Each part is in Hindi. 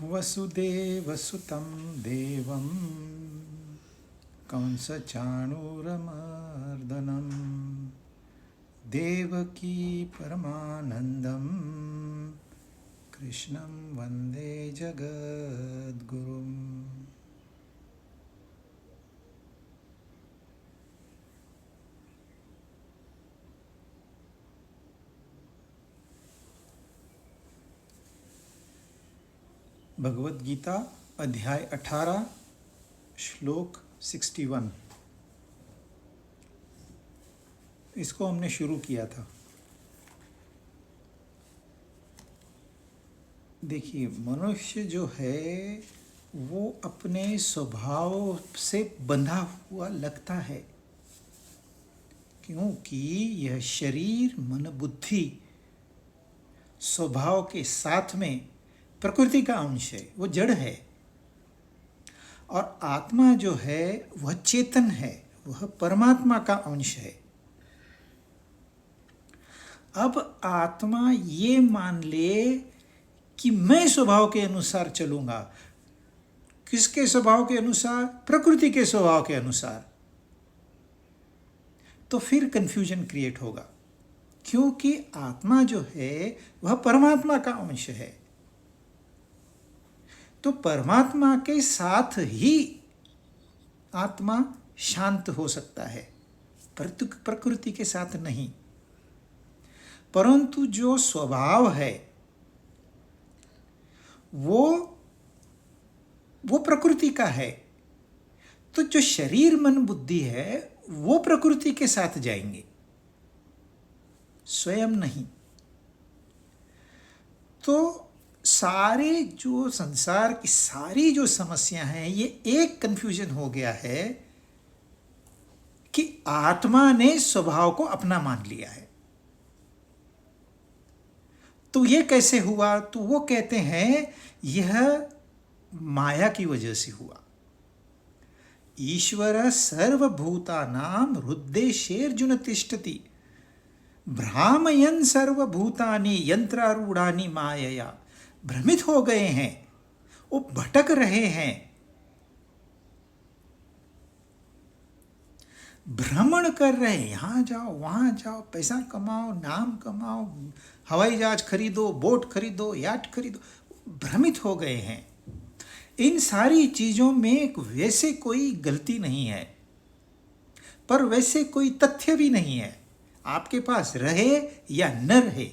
वसुदेवसुतं देवं कंसचाणूरमर्दनं देवकी परमानन्दं कृष्णं वन्दे जगद्गुरुम्। भगवद गीता अध्याय 18 श्लोक 61। इसको हमने शुरू किया था। देखिए, मनुष्य जो है वो अपने स्वभाव से बंधा हुआ लगता है, क्योंकि यह शरीर मन बुद्धि स्वभाव के साथ में प्रकृति का अंश है, वो जड़ है। और आत्मा जो है वह चेतन है, वह परमात्मा का अंश है। अब आत्मा ये मान ले कि मैं स्वभाव के अनुसार चलूंगा। किसके स्वभाव के अनुसार? प्रकृति के स्वभाव के अनुसार। तो फिर कंफ्यूजन क्रिएट होगा, क्योंकि आत्मा जो है वह परमात्मा का अंश है। तो परमात्मा के साथ ही आत्मा शांत हो सकता है, परंतु प्रकृति के साथ नहीं। परंतु जो स्वभाव है वो प्रकृति का है। तो जो शरीर मन बुद्धि है वो प्रकृति के साथ जाएंगे, स्वयं नहीं। तो सारे जो संसार की सारी जो समस्या हैं, ये एक कंफ्यूजन हो गया है कि आत्मा ने स्वभाव को अपना मान लिया है। तो ये कैसे हुआ? तो वो कहते हैं यह माया की वजह से हुआ। ईश्वर सर्वभूतानां हृद्देशेर्जुन तिष्ठति भ्रामयन् सर्वभूतानि यंत्रारूढ़ानि मायया। भ्रमित हो गए हैं, वो भटक रहे हैं, भ्रमण कर रहे हैं, यहां जाओ वहां जाओ, पैसा कमाओ, नाम कमाओ, हवाई जहाज खरीदो, बोट खरीदो, याट खरीदो। भ्रमित हो गए हैं। इन सारी चीजों में वैसे कोई गलती नहीं है, पर वैसे कोई तथ्य भी नहीं है। आपके पास रहे या न रहे,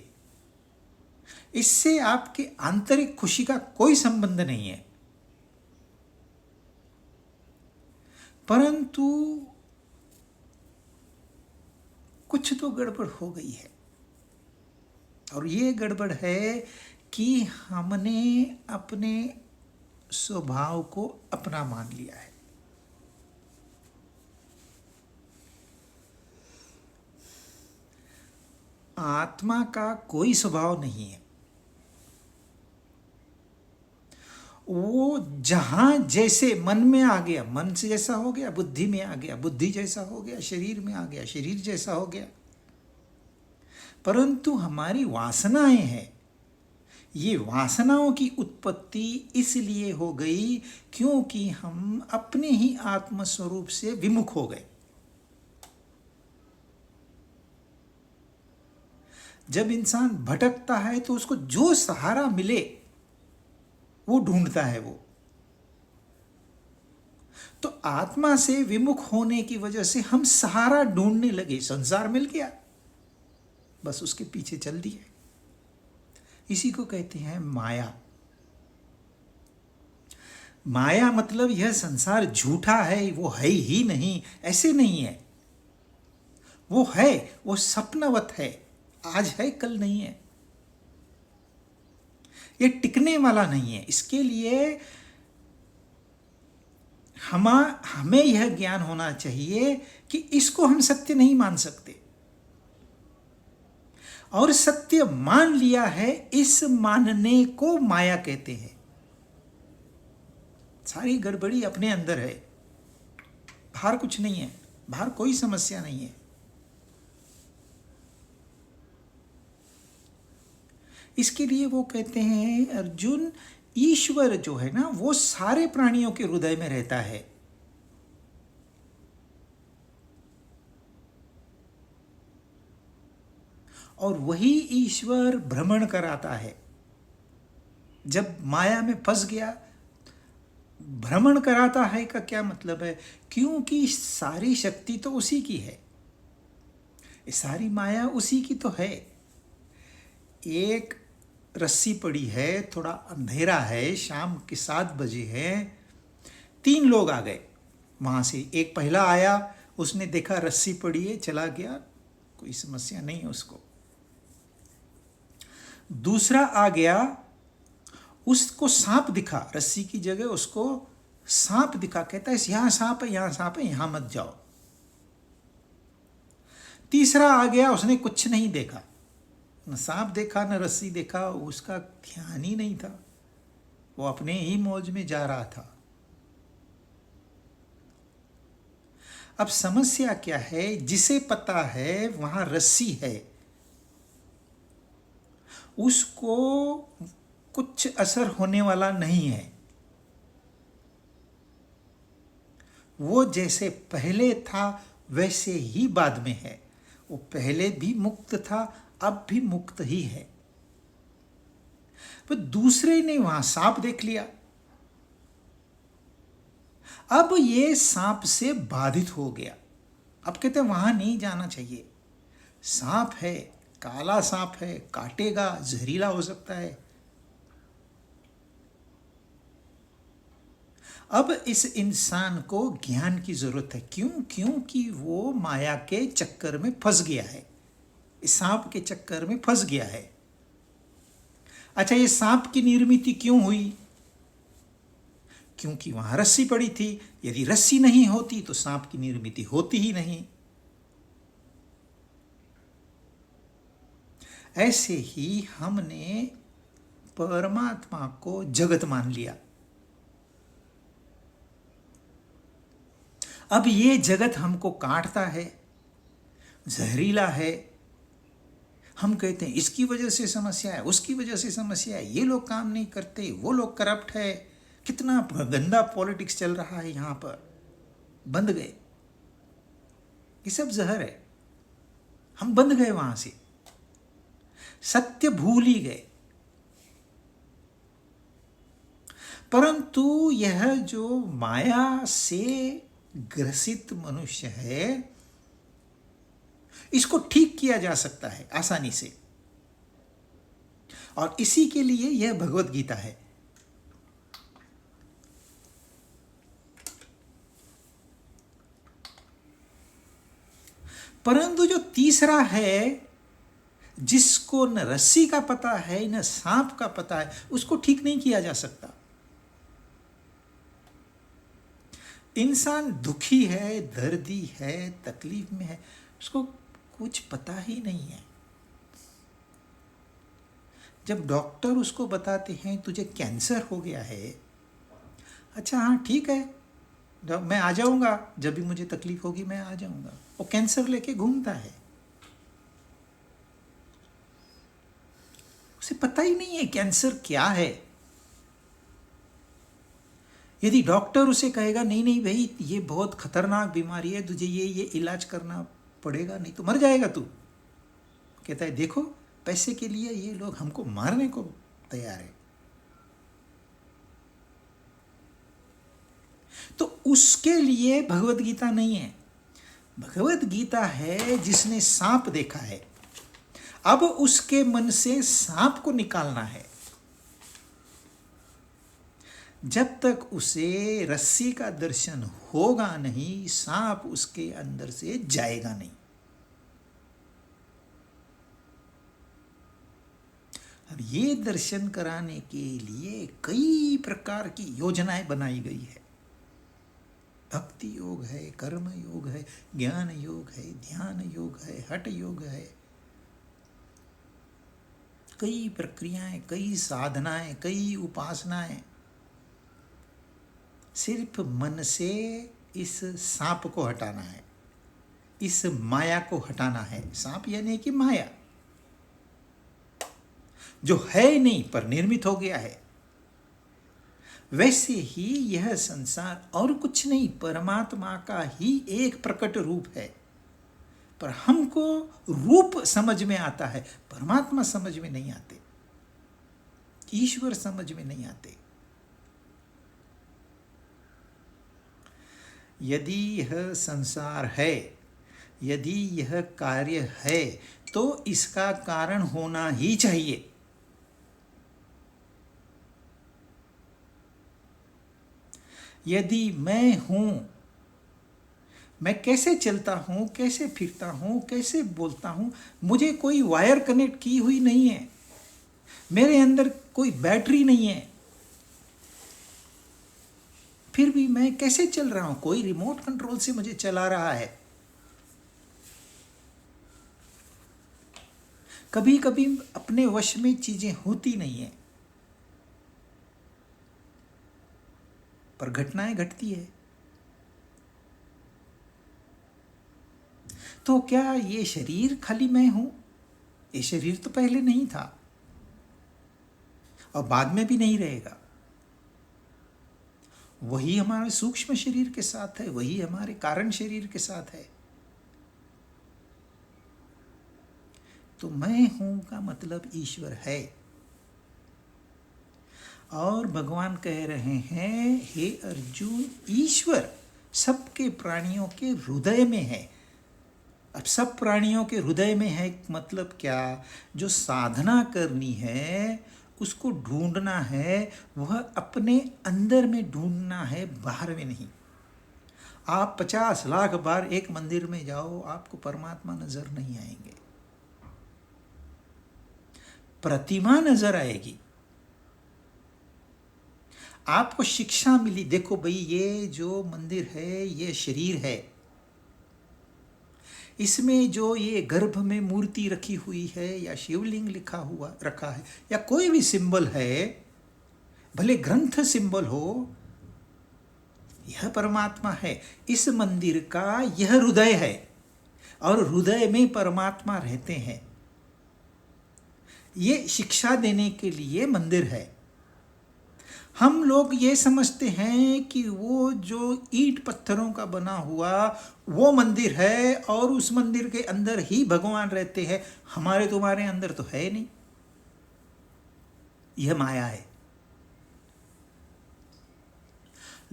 इससे आपके आंतरिक खुशी का कोई संबंध नहीं है। परंतु कुछ तो गड़बड़ हो गई है, और ये गड़बड़ है कि हमने अपने स्वभाव को अपना मान लिया है। आत्मा का कोई स्वभाव नहीं है। वो जहां जैसे मन में आ गया, मन से जैसा हो गया, बुद्धि में आ गया, बुद्धि जैसा हो गया, शरीर में आ गया, शरीर जैसा हो गया। परंतु हमारी वासनाएं हैं। ये वासनाओं की उत्पत्ति इसलिए हो गई क्योंकि हम अपने ही आत्म स्वरूप से विमुख हो गए। जब इंसान भटकता है तो उसको जो सहारा मिले वो ढूंढता है। वो तो आत्मा से विमुख होने की वजह से हम सहारा ढूंढने लगे। संसार मिल गया, बस उसके पीछे चल दिए। इसी को कहते हैं माया। माया मतलब यह संसार झूठा है, वो है ही नहीं, ऐसे नहीं है। वो है, वो सपनवत है, आज है कल नहीं है। ये टिकने वाला नहीं है। इसके लिए हमें यह ज्ञान होना चाहिए कि इसको हम सत्य नहीं मान सकते, और सत्य मान लिया है, इस मानने को माया कहते हैं। सारी गड़बड़ी अपने अंदर है, बाहर कुछ नहीं है, बाहर कोई समस्या नहीं है। इसके लिए वो कहते हैं अर्जुन ईश्वर जो है ना वो सारे प्राणियों के हृदय में रहता है। और वही ईश्वर भ्रमण कराता है। जब माया में फंस गया, भ्रमण कराता है का क्या मतलब है? क्योंकि सारी शक्ति तो उसी की है, सारी माया उसी की तो है। एक रस्सी पड़ी है, थोड़ा अंधेरा है, शाम के 7 बजे हैं, 3 लोग आ गए वहाँ से। एक पहला आया, उसने देखा रस्सी पड़ी है, चला गया, कोई समस्या नहीं है उसको। दूसरा आ गया, उसको सांप दिखा, रस्सी की जगह उसको सांप दिखा, कहता है यहाँ सांप है, यहाँ सांप है, यहाँ मत जाओ। तीसरा आ गया, उसने कुछ नहीं देखा, न सांप देखा न रस्सी देखा, उसका ध्यान ही नहीं था, वो अपने ही मौज में जा रहा था। अब समस्या क्या है? जिसे पता है वहां रस्सी है, उसको कुछ असर होने वाला नहीं है। वो जैसे पहले था वैसे ही बाद में है। वो पहले भी मुक्त था, अब भी मुक्त ही है। पर दूसरे ने वहां सांप देख लिया, अब ये सांप से बाधित हो गया। अब कहते हैं वहां नहीं जाना चाहिए, सांप है, काला सांप है, काटेगा, जहरीला हो सकता है। अब इस इंसान को ज्ञान की जरूरत है। क्यों? क्योंकि वो माया के चक्कर में फंस गया है, इस सांप के चक्कर में फंस गया है। अच्छा, ये सांप की निर्मिति क्यों हुई? क्योंकि वहां रस्सी पड़ी थी। यदि रस्सी नहीं होती तो सांप की निर्मिति होती ही नहीं। ऐसे ही हमने परमात्मा को जगत मान लिया। अब ये जगत हमको काटता है, जहरीला है। हम कहते हैं इसकी वजह से समस्या है, उसकी वजह से समस्या है, ये लोग काम नहीं करते, वो लोग करप्ट है, कितना गंदा पॉलिटिक्स चल रहा है यहाँ पर, बंद गए। ये सब जहर है, हम बंद गए वहां से, सत्य भूल ही गए। परंतु यह जो माया से ग्रसित मनुष्य है, इसको ठीक किया जा सकता है आसानी से, और इसी के लिए यह भगवत गीता है। परंतु जो तीसरा है, जिसको न रस्सी का पता है न सांप का पता है, उसको ठीक नहीं किया जा सकता। इंसान दुखी है, दर्दी है, तकलीफ में है, उसको कुछ पता ही नहीं है। जब डॉक्टर उसको बताते हैं तुझे कैंसर हो गया है, अच्छा हाँ ठीक है, मैं आ जाऊंगा, जब भी मुझे तकलीफ होगी मैं आ जाऊंगा। वो कैंसर लेके घूमता है, उसे पता ही नहीं है कैंसर क्या है। यदि डॉक्टर उसे कहेगा नहीं नहीं भाई ये बहुत खतरनाक बीमारी है, तुझे ये इलाज करना पड़ेगा, नहीं तो मर जाएगा तू, कहता है देखो पैसे के लिए ये लोग हमको मारने को तैयार है। तो उसके लिए भगवत गीता नहीं है। भगवत गीता है जिसने सांप देखा है, अब उसके मन से सांप को निकालना है। जब तक उसे रस्सी का दर्शन होगा नहीं, सांप उसके अंदर से जाएगा नहीं। अब ये दर्शन कराने के लिए कई प्रकार की योजनाएं बनाई गई है। भक्ति योग है, कर्म योग है, ज्ञान योग है, ध्यान योग है, हठ योग है, कई प्रक्रियाएं, कई साधनाएं, कई उपासनाएं। सिर्फ मन से इस सांप को हटाना है, इस माया को हटाना है। सांप यानी कि माया, जो है नहीं पर निर्मित हो गया है। वैसे ही यह संसार और कुछ नहीं, परमात्मा का ही एक प्रकट रूप है। पर हमको रूप समझ में आता है, परमात्मा समझ में नहीं आते, ईश्वर समझ में नहीं आते। यदि यह संसार है, यदि यह कार्य है, तो इसका कारण होना ही चाहिए। यदि मैं हूं, मैं कैसे चलता हूं, कैसे फिरता हूं, कैसे बोलता हूं, मुझे कोई वायर कनेक्ट की हुई नहीं है, मेरे अंदर कोई बैटरी नहीं है, फिर भी मैं कैसे चल रहा हूं? कोई रिमोट कंट्रोल से मुझे चला रहा है। कभी कभी अपने वश में चीजें होती नहीं है, पर घटनाएं घटती है। तो क्या ये शरीर खाली मैं हूं? ये शरीर तो पहले नहीं था और बाद में भी नहीं रहेगा। वही हमारे सूक्ष्म शरीर के साथ है, वही हमारे कारण शरीर के साथ है। तो मैं हूं का मतलब ईश्वर है। और भगवान कह रहे हैं, हे अर्जुन, ईश्वर सबके प्राणियों के हृदय में है। अब सब प्राणियों के हृदय में है मतलब क्या? जो साधना करनी है, उसको ढूंढना है, वह अपने अंदर में ढूंढना है, बाहर में नहीं। आप 50 लाख बार एक मंदिर में जाओ, आपको परमात्मा नजर नहीं आएंगे, प्रतिमा नजर आएगी। आपको शिक्षा मिली, देखो भाई, ये जो मंदिर है ये शरीर है, इसमें जो ये गर्भ में मूर्ति रखी हुई है या शिवलिंग लिखा हुआ रखा है या कोई भी सिंबल है, भले ग्रंथ सिंबल हो, यह परमात्मा है। इस मंदिर का यह हृदय है और हृदय में परमात्मा रहते हैं। ये शिक्षा देने के लिए मंदिर है। हम लोग ये समझते हैं कि वो जो ईंट पत्थरों का बना हुआ वो मंदिर है और उस मंदिर के अंदर ही भगवान रहते हैं। हमारे तुम्हारे अंदर तो है नहीं, यह माया है।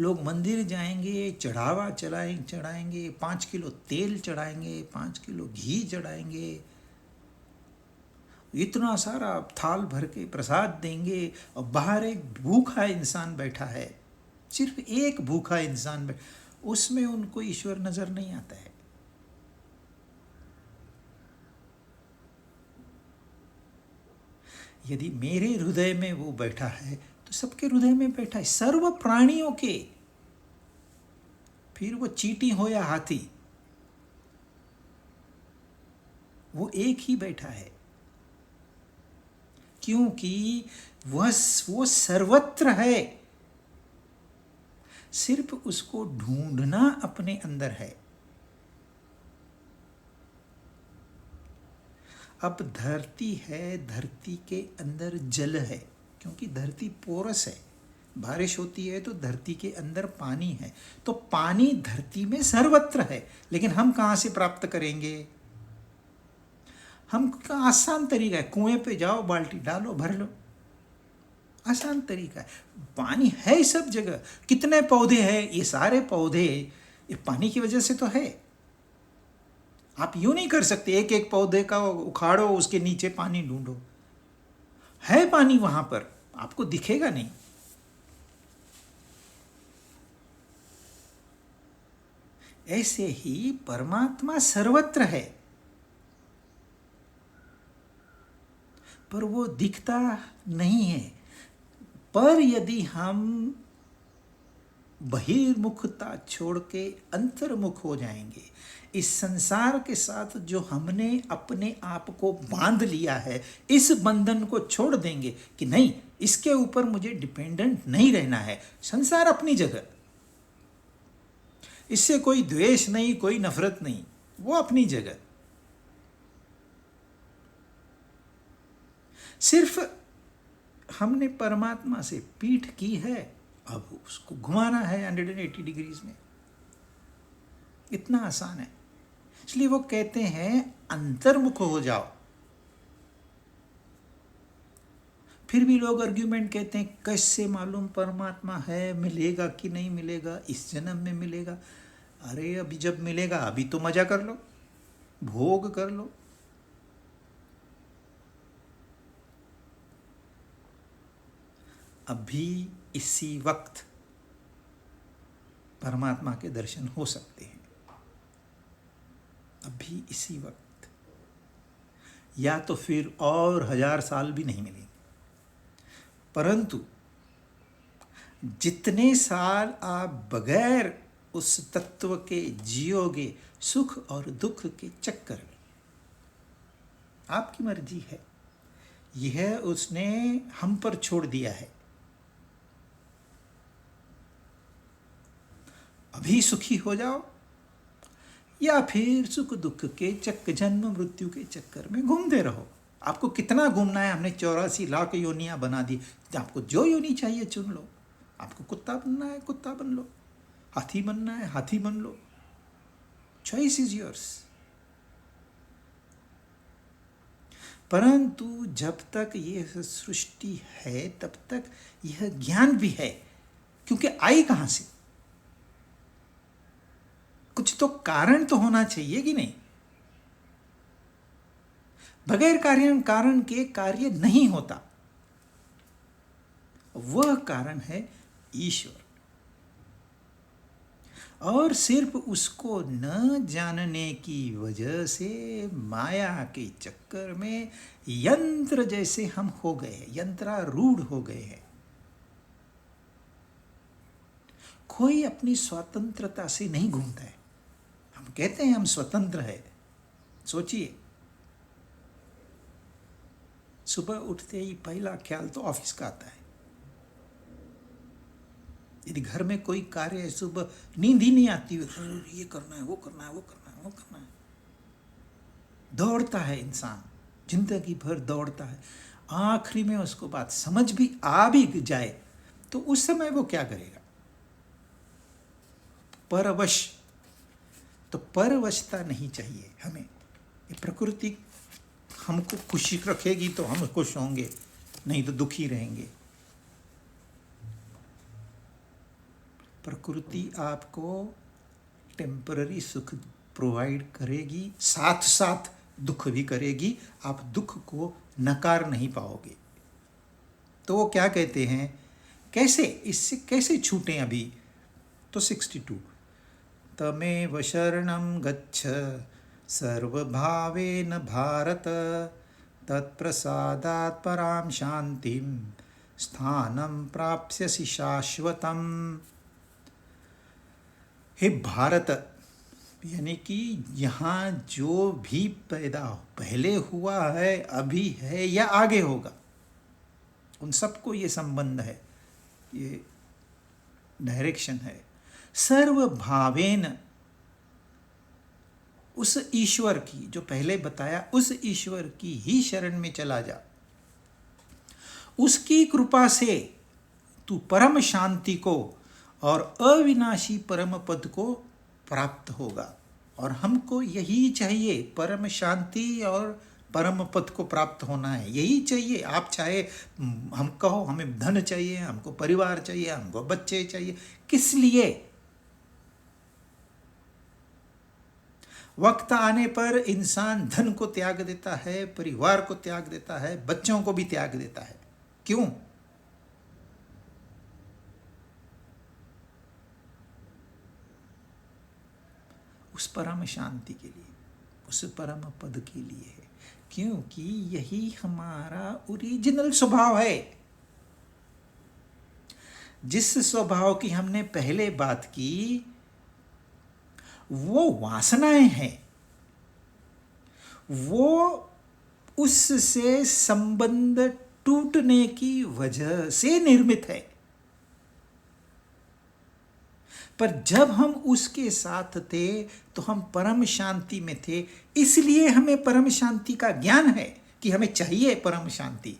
लोग मंदिर जाएंगे, चढ़ावा चढ़ाएंगे, 5 किलो तेल चढ़ाएंगे, 5 किलो घी चढ़ाएंगे, इतना सारा थाल भर के प्रसाद देंगे और बाहर एक भूखा इंसान बैठा है, सिर्फ एक भूखा इंसान बैठा, उसमें उनको ईश्वर नजर नहीं आता है। यदि मेरे हृदय में वो बैठा है तो सबके हृदय में बैठा है, सर्व प्राणियों के। फिर वो चींटी हो या हाथी, वो एक ही बैठा है, क्योंकि वो सर्वत्र है, सिर्फ उसको ढूंढना अपने अंदर है। अब धरती है, धरती के अंदर जल है, क्योंकि धरती पोरस है, बारिश होती है तो धरती के अंदर पानी है, तो पानी धरती में सर्वत्र है। लेकिन हम कहाँ से प्राप्त करेंगे? हम का आसान तरीका है, कुएं पे जाओ, बाल्टी डालो, भर लो, आसान तरीका है। पानी है सब जगह। कितने पौधे हैं? ये सारे पौधे ये पानी की वजह से तो है। आप यूं नहीं कर सकते एक एक पौधे का उखाड़ो, उसके नीचे पानी ढूंढो। है पानी वहां पर, आपको दिखेगा नहीं। ऐसे ही परमात्मा सर्वत्र है, पर वो दिखता नहीं है। पर यदि हम बहिर्मुखता छोड़ के अंतर्मुख हो जाएंगे, इस संसार के साथ जो हमने अपने आप को बांध लिया है, इस बंधन को छोड़ देंगे कि नहीं, इसके ऊपर मुझे डिपेंडेंट नहीं रहना है। संसार अपनी जगह, इससे कोई द्वेष नहीं, कोई नफरत नहीं, वो अपनी जगह। सिर्फ हमने परमात्मा से पीठ की है अब उसको घुमाना है 180 डिग्रीज में, इतना आसान है। इसलिए वो कहते हैं अंतर्मुख हो जाओ। फिर भी लोग आर्ग्यूमेंट कहते हैं कैसे मालूम परमात्मा है, मिलेगा कि नहीं मिलेगा, इस जन्म में मिलेगा। अरे अभी जब मिलेगा अभी तो मजा कर लो, भोग कर लो। अभी इसी वक्त परमात्मा के दर्शन हो सकते हैं, अभी इसी वक्त, या तो फिर और 1000 साल भी नहीं मिलेंगे। परंतु जितने साल आप बगैर उस तत्व के जियोगे, सुख और दुख के चक्कर में, आपकी मर्जी है, यह उसने हम पर छोड़ दिया है। अभी सुखी हो जाओ, या फिर सुख दुख के चक्कर, जन्म मृत्यु के चक्कर में घूमते रहो। आपको कितना घूमना है? हमने 84 लाख योनियां बना दी। आपको जो योनि चाहिए चुन लो। आपको कुत्ता बनना है कुत्ता बन लो, हाथी बनना है हाथी बन लो, चॉइस इज योर्स। परंतु जब तक यह सृष्टि है तब तक यह ज्ञान भी है, क्योंकि आई कहां से? कुछ तो कारण तो होना चाहिए कि नहीं? बगैर कारण के कार्य नहीं होता। वह कारण है ईश्वर। और सिर्फ उसको न जानने की वजह से माया के चक्कर में यंत्र जैसे हम हो गए हैं, यंत्रारूढ़ हो गए हैं। कोई अपनी स्वतंत्रता से नहीं घूमता है। हम कहते हैं हम स्वतंत्र है। सोचिए, सुबह उठते ही पहला ख्याल तो ऑफिस का आता है। यदि घर में कोई कार्य है, सुबह नींद ही नहीं आती, ये करना है वो करना है वो करना है वो करना है, दौड़ता है इंसान, जिंदगी भर दौड़ता है। आखिरी में उसको बात समझ भी आ भी जाए तो उस समय वो क्या करेगा? परवश। तो परवशता नहीं चाहिए हमें। ये प्रकृति हमको खुशी रखेगी तो हम खुश होंगे, नहीं तो दुखी रहेंगे। प्रकृति आपको टेम्पररी सुख प्रोवाइड करेगी, साथ साथ दुख भी करेगी। आप दुख को नकार नहीं पाओगे। तो वो क्या कहते हैं, कैसे इससे कैसे छूटें अभी? तो 62, तमेव शरणं गच्छ सर्वभावेन भारत, तत्प्रसादात् परां शांतिं स्थानं प्राप्स्यसि शाश्वतम्। हे भारत, यानी कि यहाँ जो भी पैदा पहले हुआ है, अभी है या आगे होगा, उन सबको ये संबंध है, ये डायरेक्शन है। सर्वभावेन, उस ईश्वर की, जो पहले बताया, उस ईश्वर की ही शरण में चला जा। उसकी कृपा से तू परम शांति को और अविनाशी परम पद को प्राप्त होगा। और हमको यही चाहिए, परम शांति और परम पद को प्राप्त होना है, यही चाहिए। आप चाहे हम कहो हमें धन चाहिए, हमको परिवार चाहिए, हमको बच्चे चाहिए, किस लिए? वक्त आने पर इंसान धन को त्याग देता है, परिवार को त्याग देता है, बच्चों को भी त्याग देता है। क्यों? उस परम शांति के लिए, उस परम पद के लिए है, क्योंकि यही हमारा ओरिजिनल स्वभाव है। जिस स्वभाव की हमने पहले बात की, वो वासनाएं हैं, वो उससे संबंध टूटने की वजह से निर्मित है। पर जब हम उसके साथ थे तो हम परम शांति में थे, इसलिए हमें परम शांति का ज्ञान है कि हमें चाहिए परम शांति।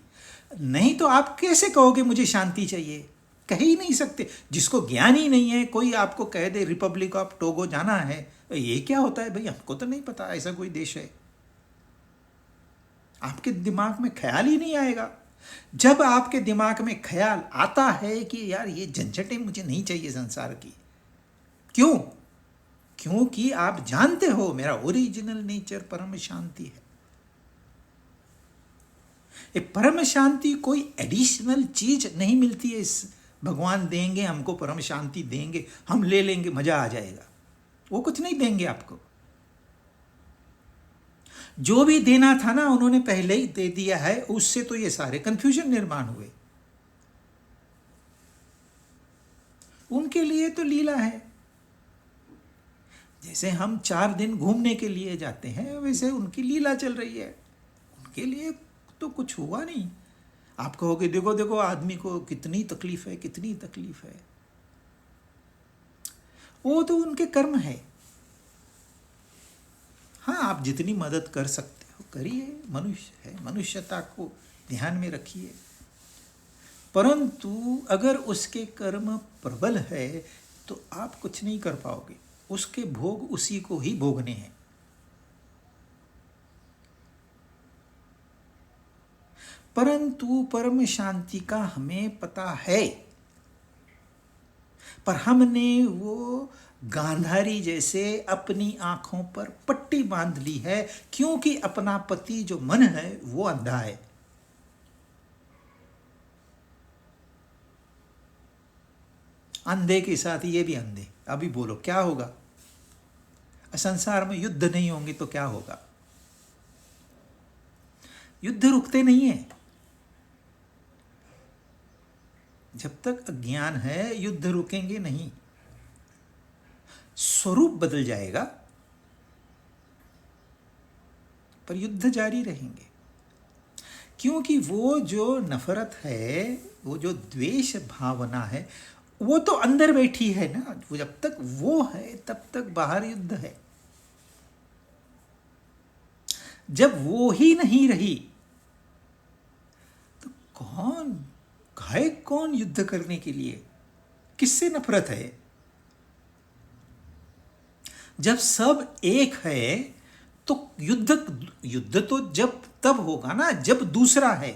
नहीं तो आप कैसे कहोगे मुझे शांति चाहिए? कह ही नहीं सकते। जिसको ज्ञान ही नहीं है, कोई आपको कह दे रिपब्लिक ऑफ टोगो जाना है, ये क्या होता है भाई, हमको तो नहीं पता ऐसा कोई देश है। आपके दिमाग में ख्याल ही नहीं आएगा। जब आपके दिमाग में ख्याल आता है कि यार ये झंझटें मुझे नहीं चाहिए संसार की, क्यों? क्योंकि आप जानते हो मेरा ओरिजिनल नेचर परम शांति है। ये परम शांति कोई एडिशनल चीज नहीं मिलती है। इस भगवान देंगे हमको परम शांति, देंगे हम ले लेंगे मजा आ जाएगा, वो कुछ नहीं देंगे आपको। जो भी देना था ना उन्होंने पहले ही दे दिया है, उससे तो ये सारे कंफ्यूजन निर्माण हुए। उनके लिए तो लीला है। जैसे हम 4 दिन घूमने के लिए जाते हैं, वैसे उनकी लीला चल रही है। उनके लिए तो कुछ हुआ नहीं। आप कहोगे देखो देखो आदमी को कितनी तकलीफ है, कितनी तकलीफ है। वो तो उनके कर्म है। हाँ, आप जितनी मदद कर सकते हो करिए, मनुष्य है, मनुष्यता को ध्यान में रखिए। परंतु अगर उसके कर्म प्रबल है तो आप कुछ नहीं कर पाओगे। उसके भोग उसी को ही भोगने हैं। परंतु परम शांति का हमें पता है, पर हमने वो गांधारी जैसे अपनी आंखों पर पट्टी बांध ली है, क्योंकि अपना पति जो मन है वो अंधा है। अंधे के साथ ये भी अंधे। अभी बोलो क्या होगा? संसार में युद्ध नहीं होंगे तो क्या होगा? युद्ध रुकते नहीं है। जब तक अज्ञान है युद्ध रुकेंगे नहीं। स्वरूप बदल जाएगा पर युद्ध जारी रहेंगे। क्योंकि वो जो नफरत है, वो जो द्वेष भावना है, वो तो अंदर बैठी है ना। वो जब तक वो है तब तक बाहर युद्ध है। जब वो ही नहीं रही तो कौन युद्ध करने के लिए? किससे नफरत है? जब सब एक है तो युद्ध तो जब तब होगा ना जब दूसरा है।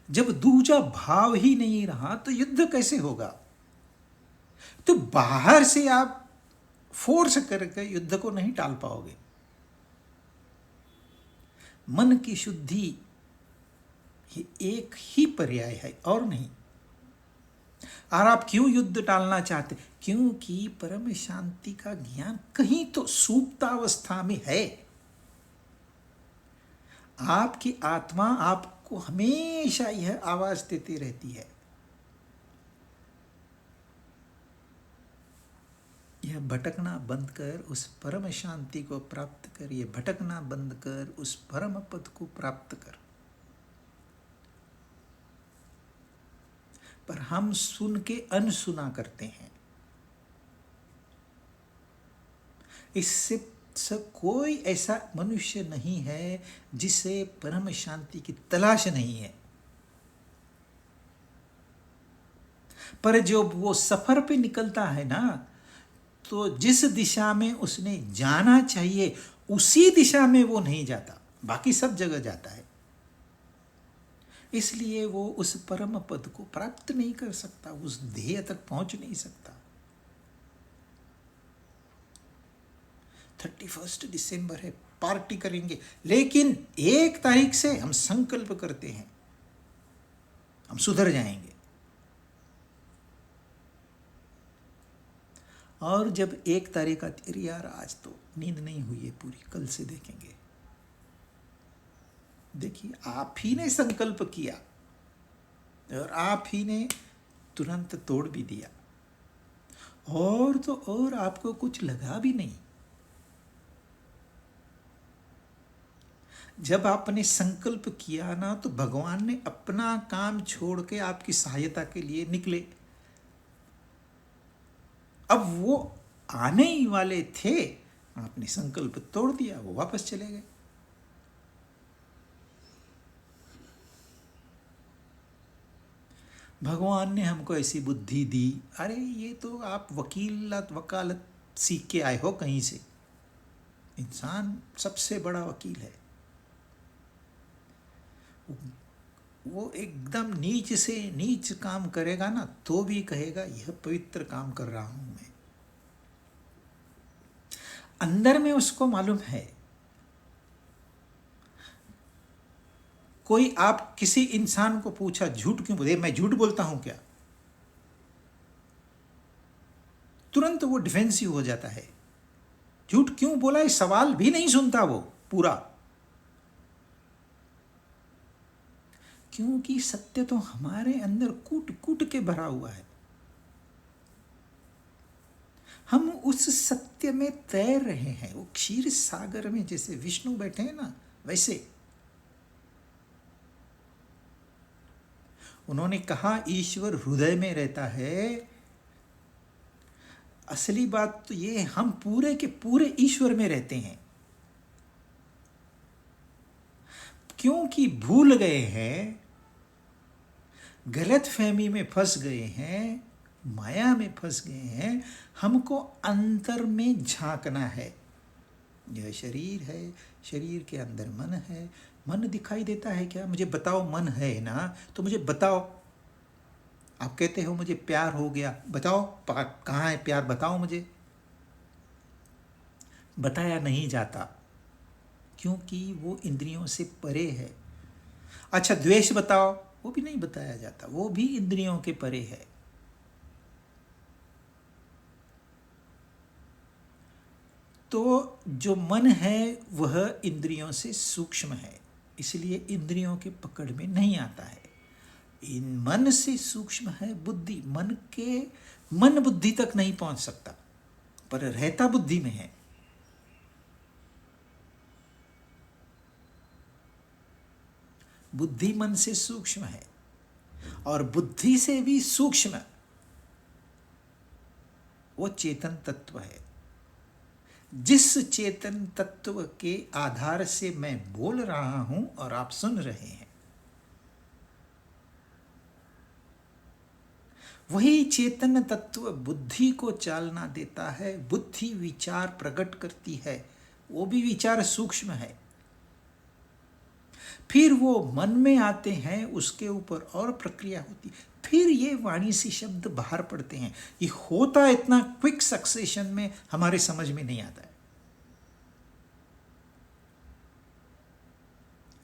जब दूजा भाव ही नहीं रहा तो युद्ध कैसे होगा? तो बाहर से आप फोर्स करके युद्ध को नहीं टाल पाओगे। मन की शुद्धि ये एक ही पर्याय है और नहीं। और आप क्यों युद्ध टालना चाहते? क्योंकि परम शांति का ज्ञान कहीं तो सुप्तावस्था में है। आपकी आत्मा आपको हमेशा यह आवाज देती रहती है, यह भटकना बंद कर उस परम शांति को प्राप्त कर, यह भटकना बंद कर उस परम पद को प्राप्त कर। पर हम सुन के अनसुना करते हैं। इससे कोई ऐसा मनुष्य नहीं है जिसे परम शांति की तलाश नहीं है। पर जो वो सफर पे निकलता है ना, तो जिस दिशा में उसने जाना चाहिए उसी दिशा में वो नहीं जाता, बाकी सब जगह जाता है। इसलिए वो उस परम पद को प्राप्त नहीं कर सकता, उस ध्येय तक पहुंच नहीं सकता। 31 दिसंबर है, पार्टी करेंगे, लेकिन 1 तारीख से हम संकल्प करते हैं हम सुधर जाएंगे। और जब 1 तारीख आती है, यार आज तो नींद नहीं हुई है पूरी, कल से देखेंगे। देखिए, आप ही ने संकल्प किया और आप ही ने तुरंत तोड़ भी दिया। और तो और आपको कुछ लगा भी नहीं। जब आपने संकल्प किया ना, तो भगवान ने अपना काम छोड़ के आपकी सहायता के लिए निकले। अब वो आने ही वाले थे, आपने संकल्प तोड़ दिया, वो वापस चले गए। भगवान ने हमको ऐसी बुद्धि दी। अरे ये तो आप वकालत सीख के आए हो कहीं से। इंसान सबसे बड़ा वकील है। वो एकदम नीच से नीच काम करेगा ना तो भी कहेगा यह पवित्र काम कर रहा हूं मैं। अंदर में उसको मालूम है। कोई आप किसी इंसान को पूछा झूठ क्यों बोले, मैं झूठ बोलता हूं क्या, तुरंत वो डिफेंसिव हो जाता है। झूठ क्यों बोला ये सवाल भी नहीं सुनता वो पूरा, क्योंकि सत्य तो हमारे अंदर कूट कूट के भरा हुआ है। हम उस सत्य में तैर रहे हैं। वो क्षीर सागर में जैसे विष्णु बैठे हैं ना, वैसे उन्होंने कहा ईश्वर हृदय में रहता है। असली बात तो ये हम पूरे के पूरे ईश्वर में रहते हैं, क्योंकि भूल गए हैं, गलत फहमी में फंस गए हैं, माया में फंस गए हैं। हमको अंतर में झांकना है। यह शरीर है, शरीर के अंदर मन है। मन दिखाई देता है क्या, मुझे बताओ। मन है ना तो मुझे बताओ। आप कहते हो मुझे प्यार हो गया, बताओ कहाँ है प्यार, बताओ मुझे। बताया नहीं जाता क्योंकि वो इंद्रियों से परे है। अच्छा द्वेष बताओ, वो भी नहीं बताया जाता, वो भी इंद्रियों के परे है। तो जो मन है वह इंद्रियों से सूक्ष्म है, इसलिए इंद्रियों के पकड़ में नहीं आता है। इन मन से सूक्ष्म है बुद्धि। मन बुद्धि तक नहीं पहुंच सकता, पर रहता बुद्धि में है। बुद्धि मन से सूक्ष्म है, और बुद्धि से भी सूक्ष्म वो चेतन तत्व है। जिस चेतन तत्व के आधार से मैं बोल रहा हूं और आप सुन रहे हैं, वही चेतन तत्व बुद्धि को चालना देता है। बुद्धि विचार प्रकट करती है, वो भी विचार सूक्ष्म है। फिर वो मन में आते हैं, उसके ऊपर और प्रक्रिया होती, फिर ये वाणी से शब्द बाहर पड़ते हैं। ये होता इतना क्विक सक्सेशन में हमारे समझ में नहीं आता है।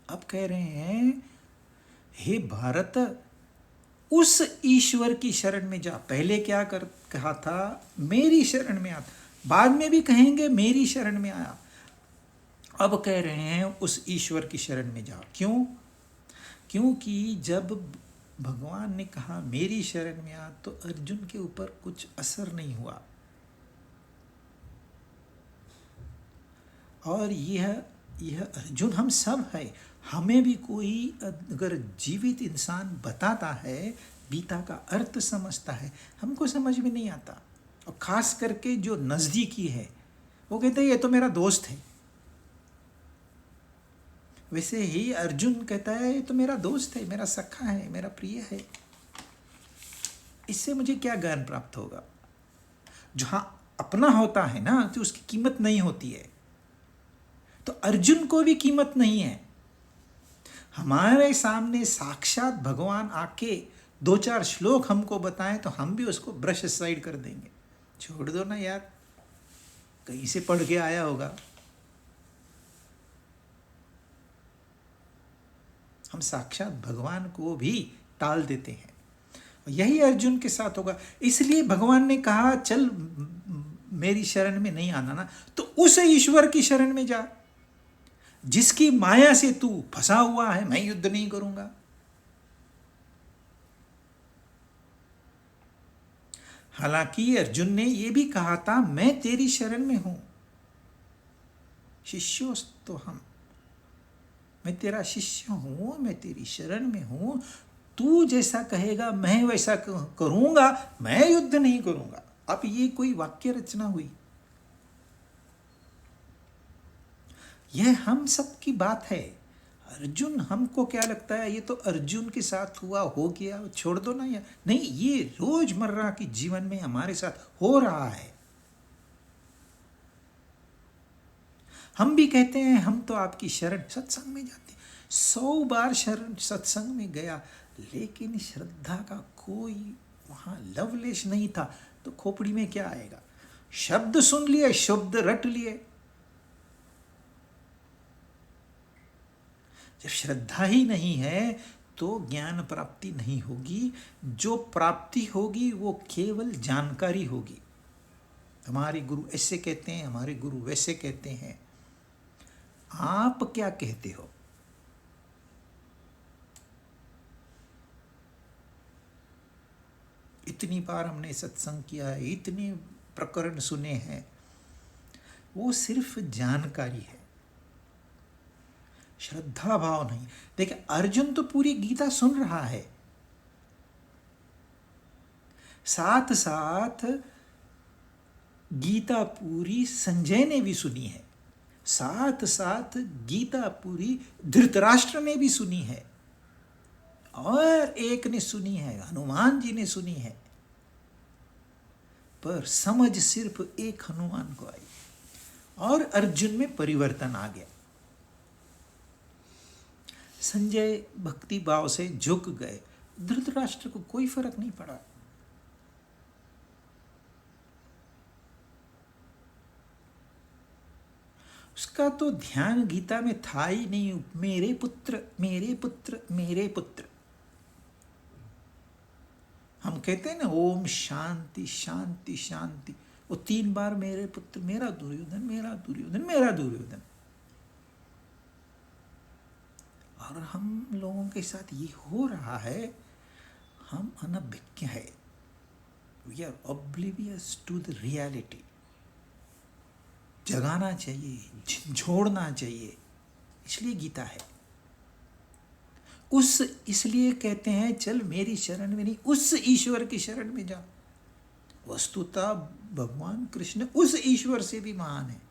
अब कह रहे हैं हे भारत, उस ईश्वर की शरण में जा। पहले क्या कहा था, मेरी शरण में आ। बाद में भी कहेंगे मेरी शरण में आया। अब कह रहे हैं उस ईश्वर की शरण में जा। क्यों? क्योंकि जब भगवान ने कहा मेरी शरण में आ, तो अर्जुन के ऊपर कुछ असर नहीं हुआ। और यह अर्जुन हम सब है। हमें भी कोई अगर जीवित इंसान बताता है, गीता का अर्थ समझता है, हमको समझ में नहीं आता। और खास करके जो नज़दीकी है, वो कहते हैं ये तो मेरा दोस्त है। वैसे ही अर्जुन कहता है ये तो मेरा दोस्त है, मेरा सखा है, मेरा प्रिय है। इससे मुझे क्या ज्ञान प्राप्त होगा? जहाँ अपना होता है ना, तो उसकी कीमत नहीं होती है। तो अर्जुन को भी कीमत नहीं है। हमारे सामने साक्षात भगवान आके 2-4 श्लोक हमको बताएं तो हम भी उसको ब्रश साइड कर देंगे। छोड़ दो ना यार, कहीं से पढ़ के आया होगा। हम साक्षात भगवान को भी टाल देते हैं। यही अर्जुन के साथ होगा। इसलिए भगवान ने कहा चल मेरी शरण में नहीं आना ना, तो उस ईश्वर की शरण में जा जिसकी माया से तू फंसा हुआ है। मैं युद्ध नहीं करूंगा। हालांकि अर्जुन ने यह भी कहा था मैं तेरी शरण में हूं, शिष्योस्तु हम, मैं तेरा शिष्य हूं, मैं तेरी शरण में हूं। तू जैसा कहेगा मैं वैसा करूंगा, मैं युद्ध नहीं करूंगा। अब ये कोई वाक्य रचना हुई? यह हम सब की बात है। अर्जुन, हमको क्या लगता है ये तो अर्जुन के साथ हुआ, हो गया, छोड़ दो ना यार। नहीं, ये रोजमर्रा की जीवन में हमारे साथ हो रहा है। हम भी कहते हैं हम तो आपकी शरण, सत्संग में जाते, 100 बार शरण सत्संग में गया, लेकिन श्रद्धा का कोई वहां लवलेश नहीं था, तो खोपड़ी में क्या आएगा? शब्द सुन लिए, शब्द रट लिए। जब श्रद्धा ही नहीं है तो ज्ञान प्राप्ति नहीं होगी। जो प्राप्ति होगी वो केवल जानकारी होगी। हमारे गुरु ऐसे कहते हैं, हमारे गुरु वैसे कहते हैं। आप क्या कहते हो? इतनी बार हमने सत्संग किया है, इतने प्रकरण सुने हैं, वो सिर्फ जानकारी है, श्रद्धा भाव नहीं। देखिए, अर्जुन तो पूरी गीता सुन रहा है, साथ साथ गीता पूरी संजय ने भी सुनी है, साथ साथ गीता पूरी धृतराष्ट्र ने भी सुनी है, और एक ने सुनी है, हनुमान जी ने सुनी है। पर समझ सिर्फ एक हनुमान को आई, और अर्जुन में परिवर्तन आ गया। संजय भक्ति भाव से झुक गए, धृतराष्ट्र को कोई फर्क नहीं पड़ा। उसका तो ध्यान गीता में था ही नहीं। मेरे पुत्र, मेरे पुत्र, मेरे पुत्र। हम कहते हैं ना, ओम शांति शांति शांति, वो 3 बार मेरे पुत्र, मेरा दुर्योधन, मेरा दुर्योधन, मेरा दुर्योधन। और हम लोगों के साथ ये हो रहा है, हम अनभिज्ञ है, we are oblivious to the reality. जगाना चाहिए, झोड़ना चाहिए, इसलिए गीता है। इसलिए कहते हैं चल मेरी शरण में नहीं, उस ईश्वर की शरण में जा। वस्तुतः भगवान कृष्ण उस ईश्वर से भी महान है।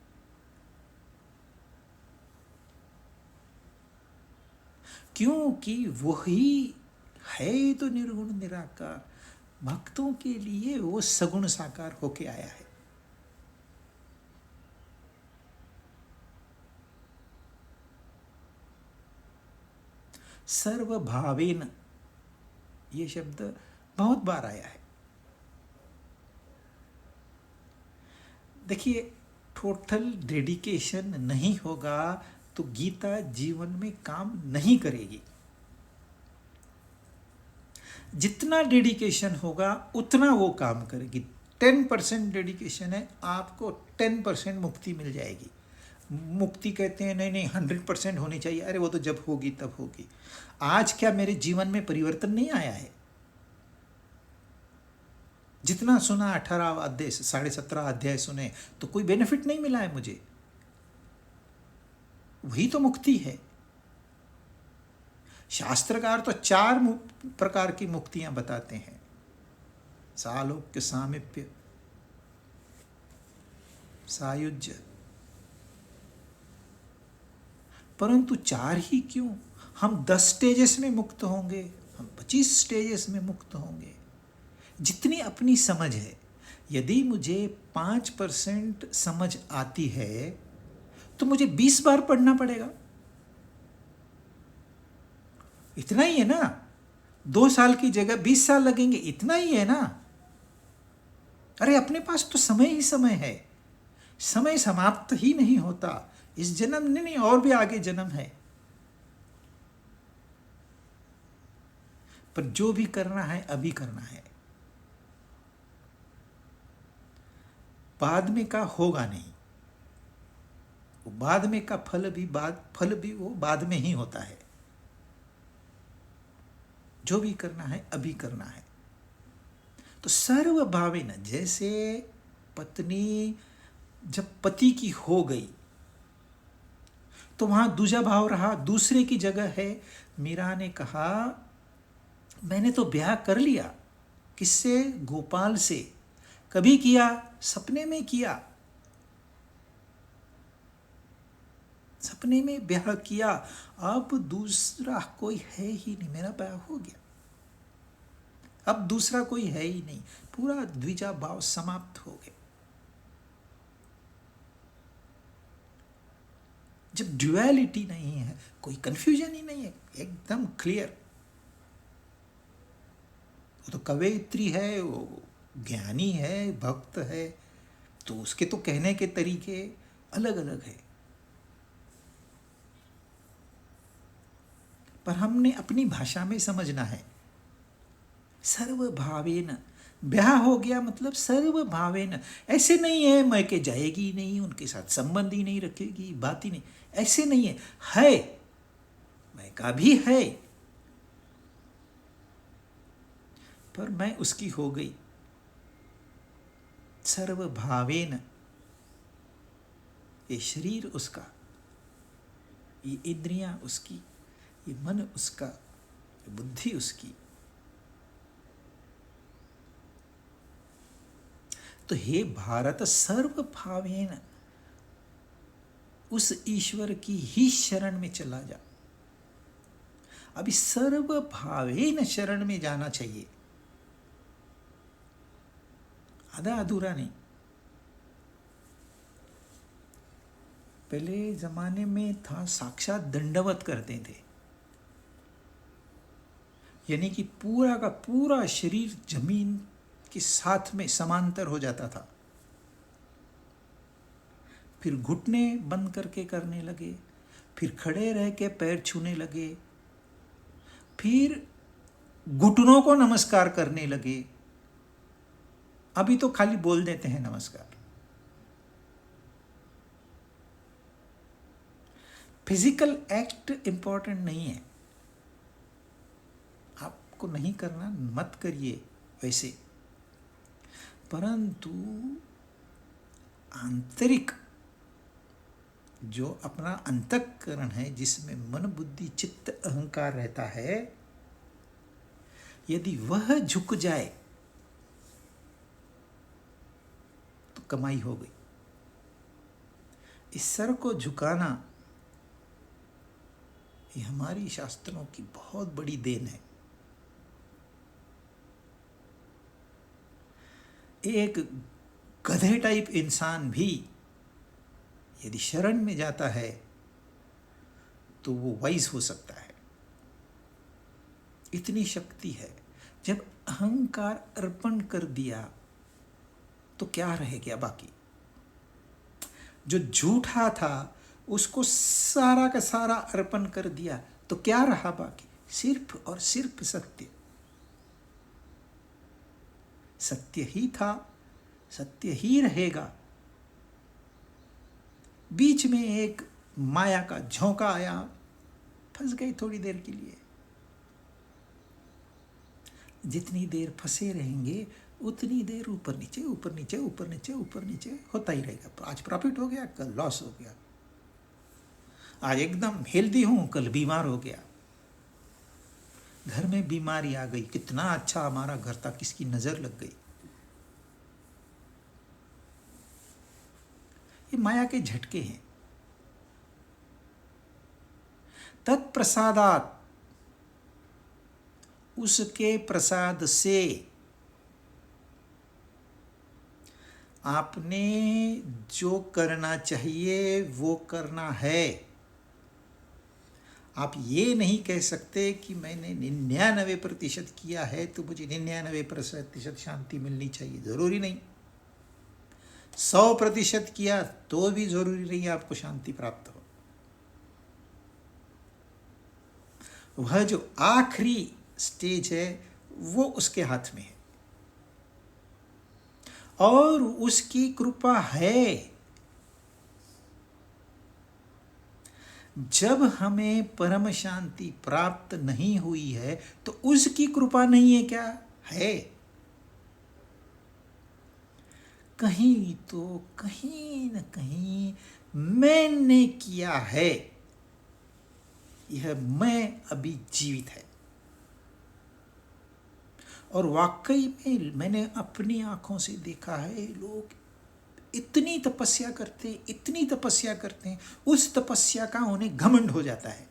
क्योंकि वही है तो निर्गुण निराकार, भक्तों के लिए वो सगुण साकार होके आया है। सर्वभावेन, ये शब्द बहुत बार आया है। देखिए, टोटल डेडिकेशन नहीं होगा तो गीता जीवन में काम नहीं करेगी। जितना डेडिकेशन होगा उतना वो काम करेगी। 10% डेडिकेशन है, आपको 10% मुक्ति मिल जाएगी। मुक्ति कहते हैं नहीं नहीं 100% होनी चाहिए, अरे वो तो जब होगी तब होगी। आज क्या मेरे जीवन में परिवर्तन नहीं आया है? जितना सुना, 18 अध्याय, 17.5 अध्याय सुने, तो कोई बेनिफिट नहीं मिला है मुझे। वही तो मुक्ति है। शास्त्रकार तो 4 प्रकार की मुक्तियां बताते हैं, सालोक्य, सामीप्य, सायुज्य। परंतु 4 ही क्यों? हम 10 स्टेजेस में मुक्त होंगे, हम 25 स्टेजेस में मुक्त होंगे, जितनी अपनी समझ है। यदि मुझे 5% समझ आती है तो मुझे 20 बार पढ़ना पड़ेगा। इतना ही है ना। 2 साल की जगह 20 साल लगेंगे, इतना ही है ना। अरे अपने पास तो समय ही समय है, समय समाप्त ही नहीं होता। इस जन्म नहीं, और भी आगे जन्म है। पर जो भी करना है अभी करना है, बाद में का होगा नहीं। वो बाद में का फल भी वो बाद में ही होता है। जो भी करना है अभी करना है। तो सर्वभावेन, जैसे पत्नी जब पति की हो गई तो वहां दूजा भाव रहा, दूसरे की जगह है। मीरा ने कहा मैंने तो ब्याह कर लिया, किससे? गोपाल से। कभी किया? सपने में किया। सपने में ब्याह किया, अब दूसरा कोई है ही नहीं, मेरा ब्याह हो गया, अब दूसरा कोई है ही नहीं, पूरा द्विजा भाव समाप्त हो गए। जब ड्युअलिटी नहीं है, कोई कंफ्यूजन ही नहीं है, एकदम क्लियर। वो तो कवयित्री है, वो ज्ञानी है, भक्त है, तो उसके तो कहने के तरीके अलग अलग है। पर हमने अपनी भाषा में समझना है। सर्वभावेन ब्याह हो गया मतलब सर्वभावेन। ऐसे नहीं है मैके जाएगी ही नहीं, उनके साथ संबंध ही नहीं रखेगी, बात ही नहीं, ऐसे नहीं है। है, मैका भी है, पर मैं उसकी हो गई सर्वभावेन। ये शरीर उसका, ये इंद्रियां उसकी, ये मन उसका, ये बुद्धि उसकी। तो हे भारत, सर्वभावेन उस ईश्वर की ही शरण में चला जा। अभी सर्वभावेन शरण में जाना चाहिए, आधा अधूरा नहीं। पहले जमाने में था साक्षात दंडवत करते थे, यानी कि पूरा का पूरा शरीर जमीन के साथ में समांतर हो जाता था। फिर घुटने बंद करके करने लगे, फिर खड़े रह के पैर छूने लगे, फिर घुटनों को नमस्कार करने लगे। अभी तो खाली बोल देते हैं नमस्कार। फिजिकल एक्ट इंपॉर्टेंट नहीं है, आपको नहीं करना मत करिए वैसे, परंतु आंतरिक जो अपना अंतःकरण है, जिसमें मन बुद्धि चित्त अहंकार रहता है, यदि वह झुक जाए तो कमाई हो गई। इस सर को झुकाना ये हमारी शास्त्रों की बहुत बड़ी देन है। एक गधे टाइप इंसान भी यदि शरण में जाता है तो वो वाइज हो सकता है, इतनी शक्ति है। जब अहंकार अर्पण कर दिया तो क्या रह गया बाकी? जो झूठा था उसको सारा का सारा अर्पण कर दिया तो क्या रहा बाकी? सिर्फ और सिर्फ सत्य। सत्य ही था, सत्य ही रहेगा। बीच में एक माया का झोंका आया, फंस गए थोड़ी देर के लिए। जितनी देर फंसे रहेंगे उतनी देर ऊपर नीचे ऊपर नीचे ऊपर नीचे ऊपर नीचे होता ही रहेगा। आज प्रॉफिट हो गया, कल लॉस हो गया। आज एकदम हेल्दी हूं, कल बीमार हो गया। घर में बीमारी आ गई, कितना अच्छा हमारा घर था, किसकी नजर लग गई। ये माया के झटके हैं। तत्प्रसादात, उसके प्रसाद से आपने जो करना चाहिए वो करना है। आप ये नहीं कह सकते कि मैंने 99% किया है तो मुझे 99% शांति मिलनी चाहिए, जरूरी नहीं। 100% किया तो भी जरूरी नहीं आपको शांति प्राप्त हो। वह जो आखिरी स्टेज है वो उसके हाथ में है, और उसकी कृपा है। जब हमें परम शांति प्राप्त नहीं हुई है तो उसकी कृपा नहीं है क्या? है। कहीं तो कहीं न कहीं मैंने किया है, यह मैं अभी जीवित है। और वाकई में मैंने अपनी आंखों से देखा है, लोग इतनी तपस्या करते हैं, उस तपस्या का उन्हें घमंड हो जाता है।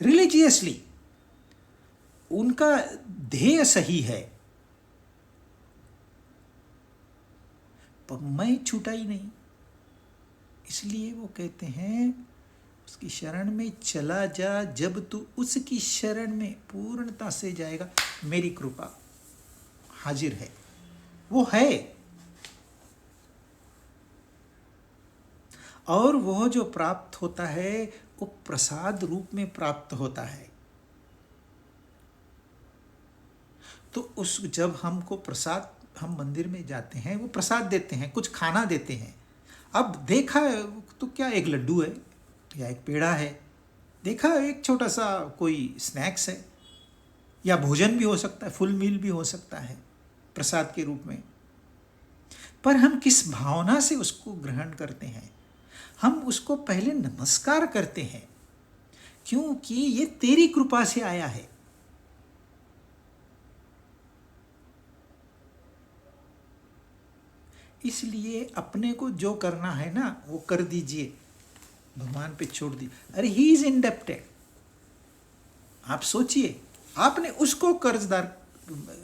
रिलीजियसली उनका ध्येय सही है, पर मैं छूटा ही नहीं। इसलिए वो कहते हैं उसकी शरण में चला जा, जब तू उसकी शरण में पूर्णता से जाएगा, मेरी कृपा हाजिर है। वो है, और वह जो प्राप्त होता है वो प्रसाद रूप में प्राप्त होता है। तो उस जब हमको प्रसाद, हम मंदिर में जाते हैं, वो प्रसाद देते हैं, कुछ खाना देते हैं। अब देखा तो क्या एक लड्डू है या एक पेड़ा है, देखा एक छोटा सा कोई स्नैक्स है, या भोजन भी हो सकता है, फुल मील भी हो सकता है प्रसाद के रूप में। पर हम किस भावना से उसको ग्रहण करते हैं? हम उसको पहले नमस्कार करते हैं, क्योंकि ये तेरी कृपा से आया है। इसलिए अपने को जो करना है ना वो कर दीजिए, भगवान पे छोड़ दी। अरे ही इज इंडेप्टेड। आप सोचिए, आपने उसको कर्जदार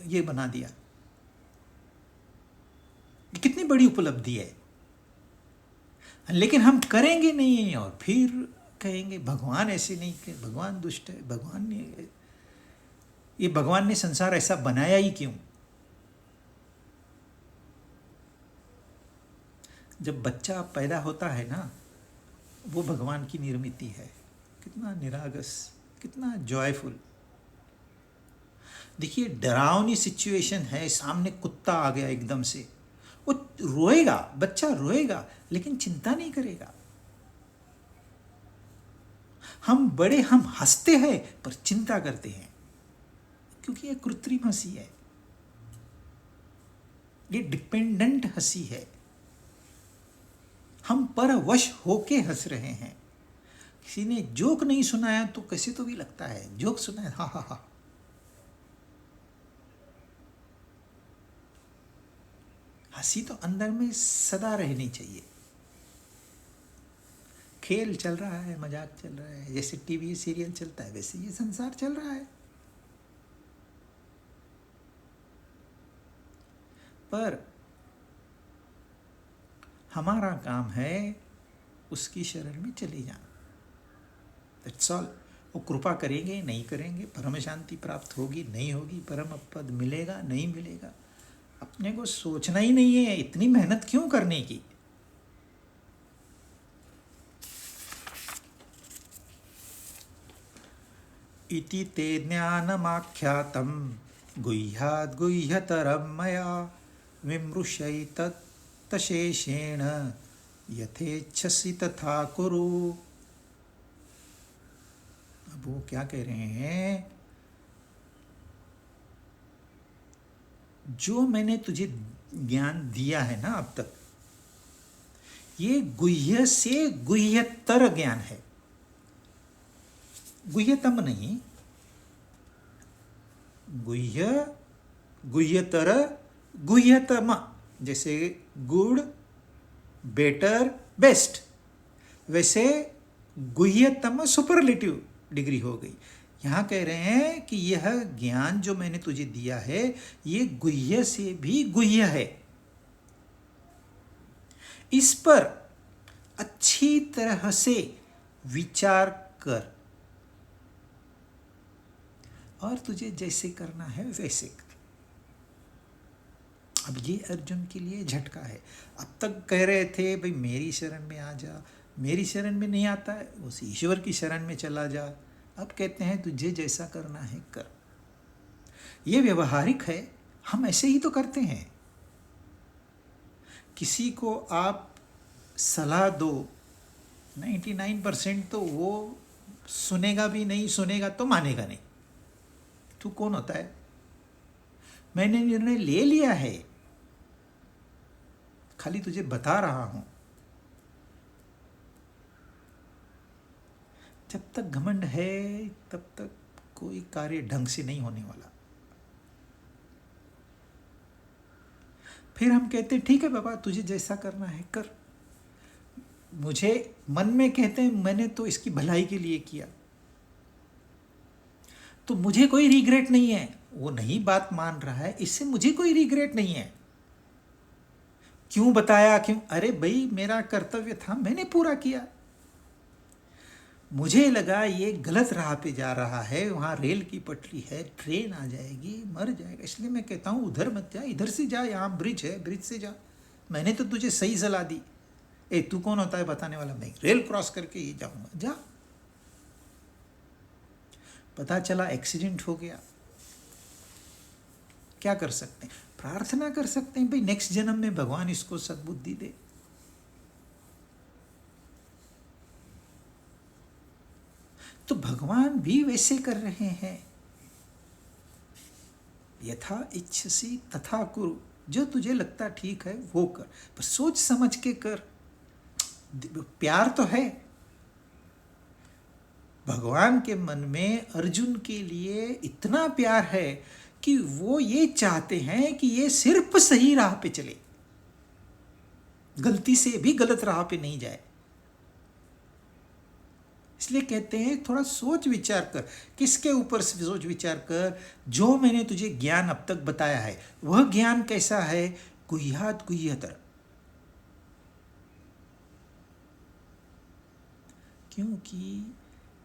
ये बना दिया, कितनी बड़ी उपलब्धि है। लेकिन हम करेंगे नहीं, और फिर कहेंगे भगवान ऐसे नहीं, कि भगवान दुष्ट है, भगवान ने संसार ऐसा बनाया ही क्यों? जब बच्चा पैदा होता है ना, वो भगवान की निर्मिति है। कितना निरागस, कितना जॉयफुल। देखिए डरावनी सिचुएशन है, सामने कुत्ता आ गया एकदम से, वो रोएगा, बच्चा रोएगा, लेकिन चिंता नहीं करेगा। हम बड़े, हम हंसते हैं पर चिंता करते हैं, क्योंकि ये कृत्रिम हंसी है, ये डिपेंडेंट हंसी है। हम परवश होके हंस रहे हैं। किसी ने जोक नहीं सुनाया तो कैसे तो भी लगता है, जोक सुनाया हा हा हा। हंसी तो अंदर में सदा रहनी चाहिए। खेल चल रहा है, मजाक चल रहा है, जैसे टीवी सीरियल चलता है वैसे ये संसार चल रहा है। पर हमारा काम है उसकी शरण में चले जाना। That's all. वो कृपा करेंगे नहीं करेंगे, परम शांति प्राप्त होगी नहीं होगी, परम पद मिलेगा नहीं मिलेगा, अपने को सोचना ही नहीं है। इतनी मेहनत क्यों करने की? इति ते ज्ञानमाख्यातं गुह्याद् गुह्यतरं मया विमृशैतत्तशेषेण यथेच्छसि तथा कुरु। अब वो क्या कह रहे हैं? जो मैंने तुझे ज्ञान दिया है ना अब तक, ये गुह्य से गुह्यतर ज्ञान है, गुह्यतम नहीं। गुह्य, गुह्यतर, गुह्यतम, जैसे गुड, बेटर, बेस्ट, वैसे गुह्यतम सुपरलेटिव डिग्री हो गई। यहाँ कह रहे हैं कि यह ज्ञान जो मैंने तुझे दिया है ये गुह्य से भी गुह्य है। इस पर अच्छी तरह से विचार कर, और तुझे जैसे करना है वैसे कर। अब ये अर्जुन के लिए झटका है। अब तक कह रहे थे भाई मेरी शरण में आ जा, मेरी शरण में नहीं आता है, उस ईश्वर की शरण में चला जा। अब कहते हैं तुझे जैसा करना है कर। ये व्यवहारिक है, हम ऐसे ही तो करते हैं। किसी को आप सलाह दो, 99% तो वो सुनेगा भी नहीं, सुनेगा तो मानेगा नहीं। तू कौन होता है? मैंने निर्णय ले लिया है, खाली तुझे बता रहा हूं। जब तक घमंड है तब तक कोई कार्य ढंग से नहीं होने वाला। फिर हम कहते हैं ठीक है बाबा, तुझे जैसा करना है कर। मुझे मन में कहते हैं मैंने तो इसकी भलाई के लिए किया, तो मुझे कोई रिग्रेट नहीं है। वो नहीं बात मान रहा है, इससे मुझे कोई रिग्रेट नहीं है। क्यों बताया, क्यों? अरे भाई मेरा कर्तव्य था, मैंने पूरा किया। मुझे लगा ये गलत राह पे जा रहा है, वहाँ रेल की पटरी है, ट्रेन आ जाएगी, मर जाएगा, इसलिए मैं कहता हूँ उधर मत जा, इधर से जा, यहाँ ब्रिज है, ब्रिज से जा। मैंने तो तुझे सही सलाह दी। ए तू कौन होता है बताने वाला? मैं रेल क्रॉस करके ये जाऊँगा, जा। पता चला एक्सीडेंट हो गया, क्या कर सकते हैं? प्रार्थना कर सकते हैं भाई नेक्स्ट जन्म में भगवान इसको सद्बुद्धि दे। तो भगवान भी वैसे कर रहे हैं, यथा इच्छसी तथा कुरु, जो तुझे लगता ठीक है वो कर, पर सोच समझ के कर। प्यार तो है भगवान के मन में, अर्जुन के लिए इतना प्यार है कि वो ये चाहते हैं कि ये सिर्फ सही राह पे चले, गलती से भी गलत राह पे नहीं जाए। इसलिए कहते हैं थोड़ा सोच विचार कर। किसके ऊपर सोच विचार कर? जो मैंने तुझे ज्ञान अब तक बताया है, वह ज्ञान कैसा है? गुह्यात गुह्यतर। क्योंकि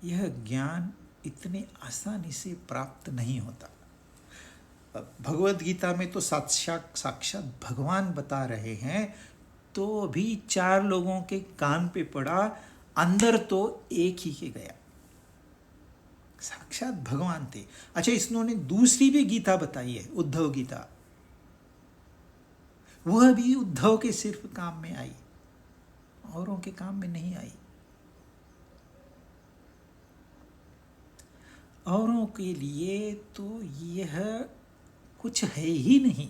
यह ज्ञान इतने आसानी से प्राप्त नहीं होता। भगवत गीता में तो साक्षात भगवान बता रहे हैं, तो भी 4 लोगों के कान पे पड़ा, अंदर तो एक ही के गया, साक्षात भगवान थे। अच्छा, इन्होंने दूसरी भी गीता बताई है, उद्धव गीता, वह भी उद्धव के सिर्फ काम में आई, औरों के काम में नहीं आई। औरों के लिए तो यह कुछ है ही नहीं,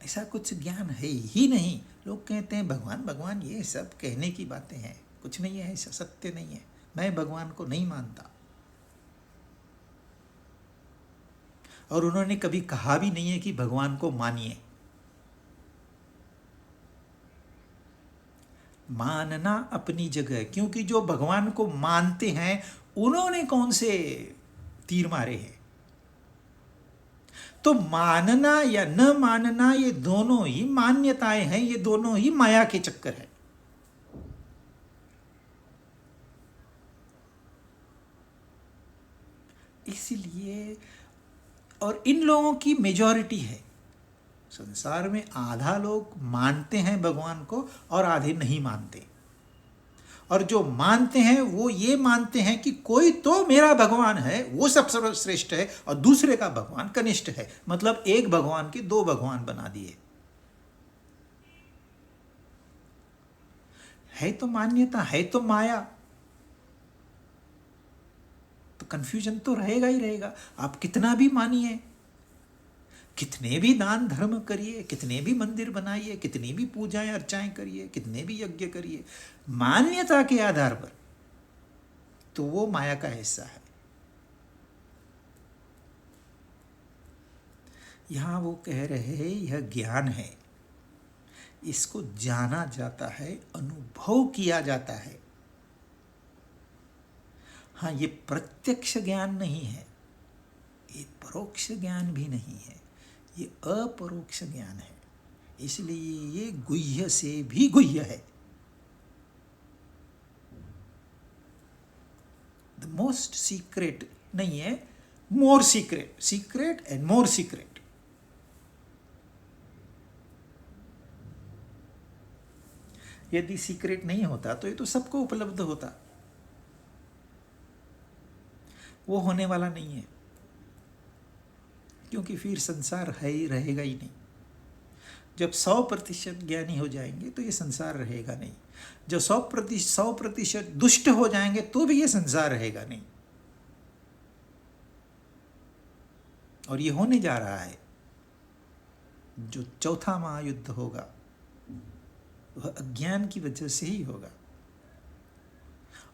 ऐसा कुछ ज्ञान है ही नहीं। लोग कहते हैं भगवान भगवान, ये सब कहने की बातें हैं, कुछ नहीं है, ऐसा सत्य नहीं है। मैं भगवान को नहीं मानता, और उन्होंने कभी कहा भी नहीं है कि भगवान को मानिए। मानना अपनी जगह, क्योंकि जो भगवान को मानते हैं उन्होंने कौन से तीर मारे हैं। तो मानना या न मानना, ये दोनों ही मान्यताएं हैं, ये दोनों ही माया के चक्कर है। इसलिए, और इन लोगों की मेजॉरिटी है संसार में, आधा लोग मानते हैं भगवान को और आधे नहीं मानते। और जो मानते हैं वो ये मानते हैं कि कोई तो मेरा भगवान है, वो सब सर्वश्रेष्ठ है, और दूसरे का भगवान कनिष्ठ है। मतलब एक भगवान के 2 भगवान बना दिए। है तो मान्यता, है तो माया, तो कंफ्यूजन तो रहेगा ही रहेगा। आप कितना भी मानिए, कितने भी दान धर्म करिए, कितने भी मंदिर बनाइए, कितनी भी पूजाएं अर्चाएं करिए, कितने भी यज्ञ करिए, मान्यता के आधार पर, तो वो माया का हिस्सा है। यहां वो कह रहे हैं यह ज्ञान है, इसको जाना जाता है, अनुभव किया जाता है। हाँ, ये प्रत्यक्ष ज्ञान नहीं है, ये परोक्ष ज्ञान भी नहीं है, ये अपरोक्ष ज्ञान है। इसलिए ये गुह्य से भी गुह्य है। द मोस्ट सीक्रेट नहीं है, more secret, secret and more secret. यदि सीक्रेट नहीं होता तो ये तो सबको उपलब्ध होता, वो होने वाला नहीं है, क्योंकि फिर संसार है ही, रहेगा ही नहीं। जब 100% ज्ञानी हो जाएंगे तो ये संसार रहेगा नहीं। जब 100% दुष्ट हो जाएंगे तो भी ये संसार रहेगा नहीं। और ये होने जा रहा है। जो चौथा महायुद्ध होगा वह अज्ञान की वजह से ही होगा,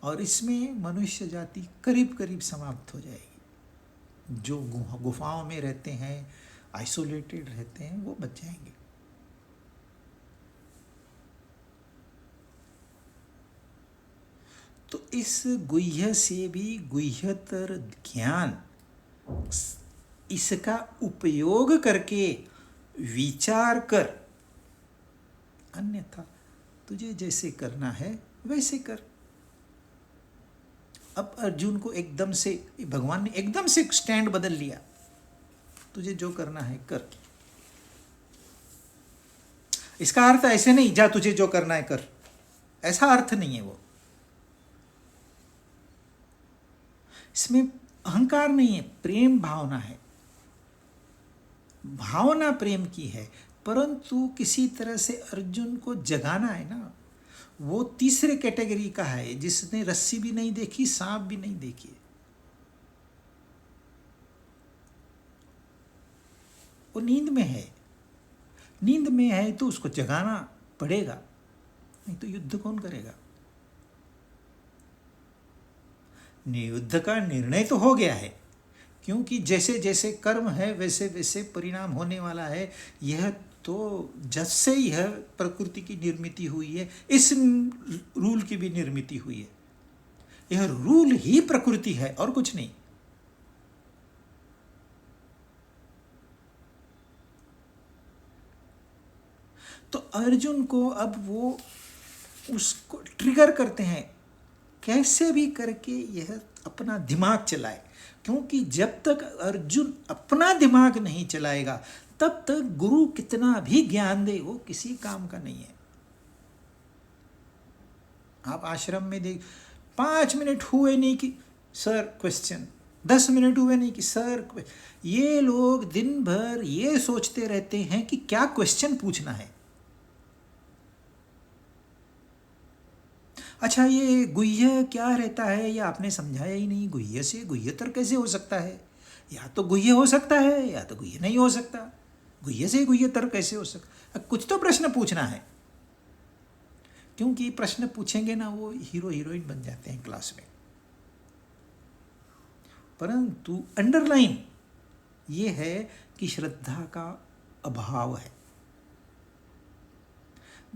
और इसमें मनुष्य जाति करीब करीब समाप्त हो जाएगी। जो गुफाओं में रहते हैं, आइसोलेटेड रहते हैं, वो बच जाएंगे। तो इस गुह्य से भी गुह्यतर ज्ञान, इसका उपयोग करके विचार कर, अन्यथा तुझे जैसे करना है वैसे कर। अब अर्जुन को एकदम से भगवान ने एकदम से स्टैंड बदल लिया, तुझे जो करना है कर। इसका अर्थ ऐसे नहीं जा तुझे जो करना है कर, ऐसा अर्थ नहीं है वो। इसमें अहंकार नहीं है, प्रेम भावना है। भावना प्रेम की है, परंतु किसी तरह से अर्जुन को जगाना है ना। वो तीसरे कैटेगरी का है जिसने रस्सी भी नहीं देखी, सांप भी नहीं देखी। वो नींद में है, नींद में है तो उसको जगाना पड़ेगा, नहीं तो युद्ध कौन करेगा। युद्ध का निर्णय तो हो गया है, क्योंकि जैसे जैसे कर्म है वैसे वैसे परिणाम होने वाला है। यह तो जब से यह प्रकृति की निर्मित हुई है, इस रूल की भी निर्मित हुई है। यह रूल ही प्रकृति है और कुछ नहीं। तो अर्जुन को अब वो उसको ट्रिगर करते हैं, कैसे भी करके यह अपना दिमाग चलाए, क्योंकि जब तक अर्जुन अपना दिमाग नहीं चलाएगा तब तक गुरु कितना भी ज्ञान दे वो किसी काम का नहीं है। आप आश्रम में देख, 5 मिनट हुए नहीं कि सर क्वेश्चन, 10 मिनट हुए नहीं कि सर। ये लोग दिन भर ये सोचते रहते हैं कि क्या क्वेश्चन पूछना है। अच्छा, ये गुह्य क्या रहता है ये आपने समझाया ही नहीं। गुह्य से गुह्यतर कैसे हो सकता है? या तो गुह्य हो सकता है या तो गुह्य नहीं हो सकता। गुह्य से गुह्यतर कैसे हो सकता? कुछ तो प्रश्न पूछना है, क्योंकि प्रश्न पूछेंगे ना वो हीरो हीरोइन बन जाते हैं क्लास में। परंतु अंडरलाइन ये है कि श्रद्धा का अभाव है।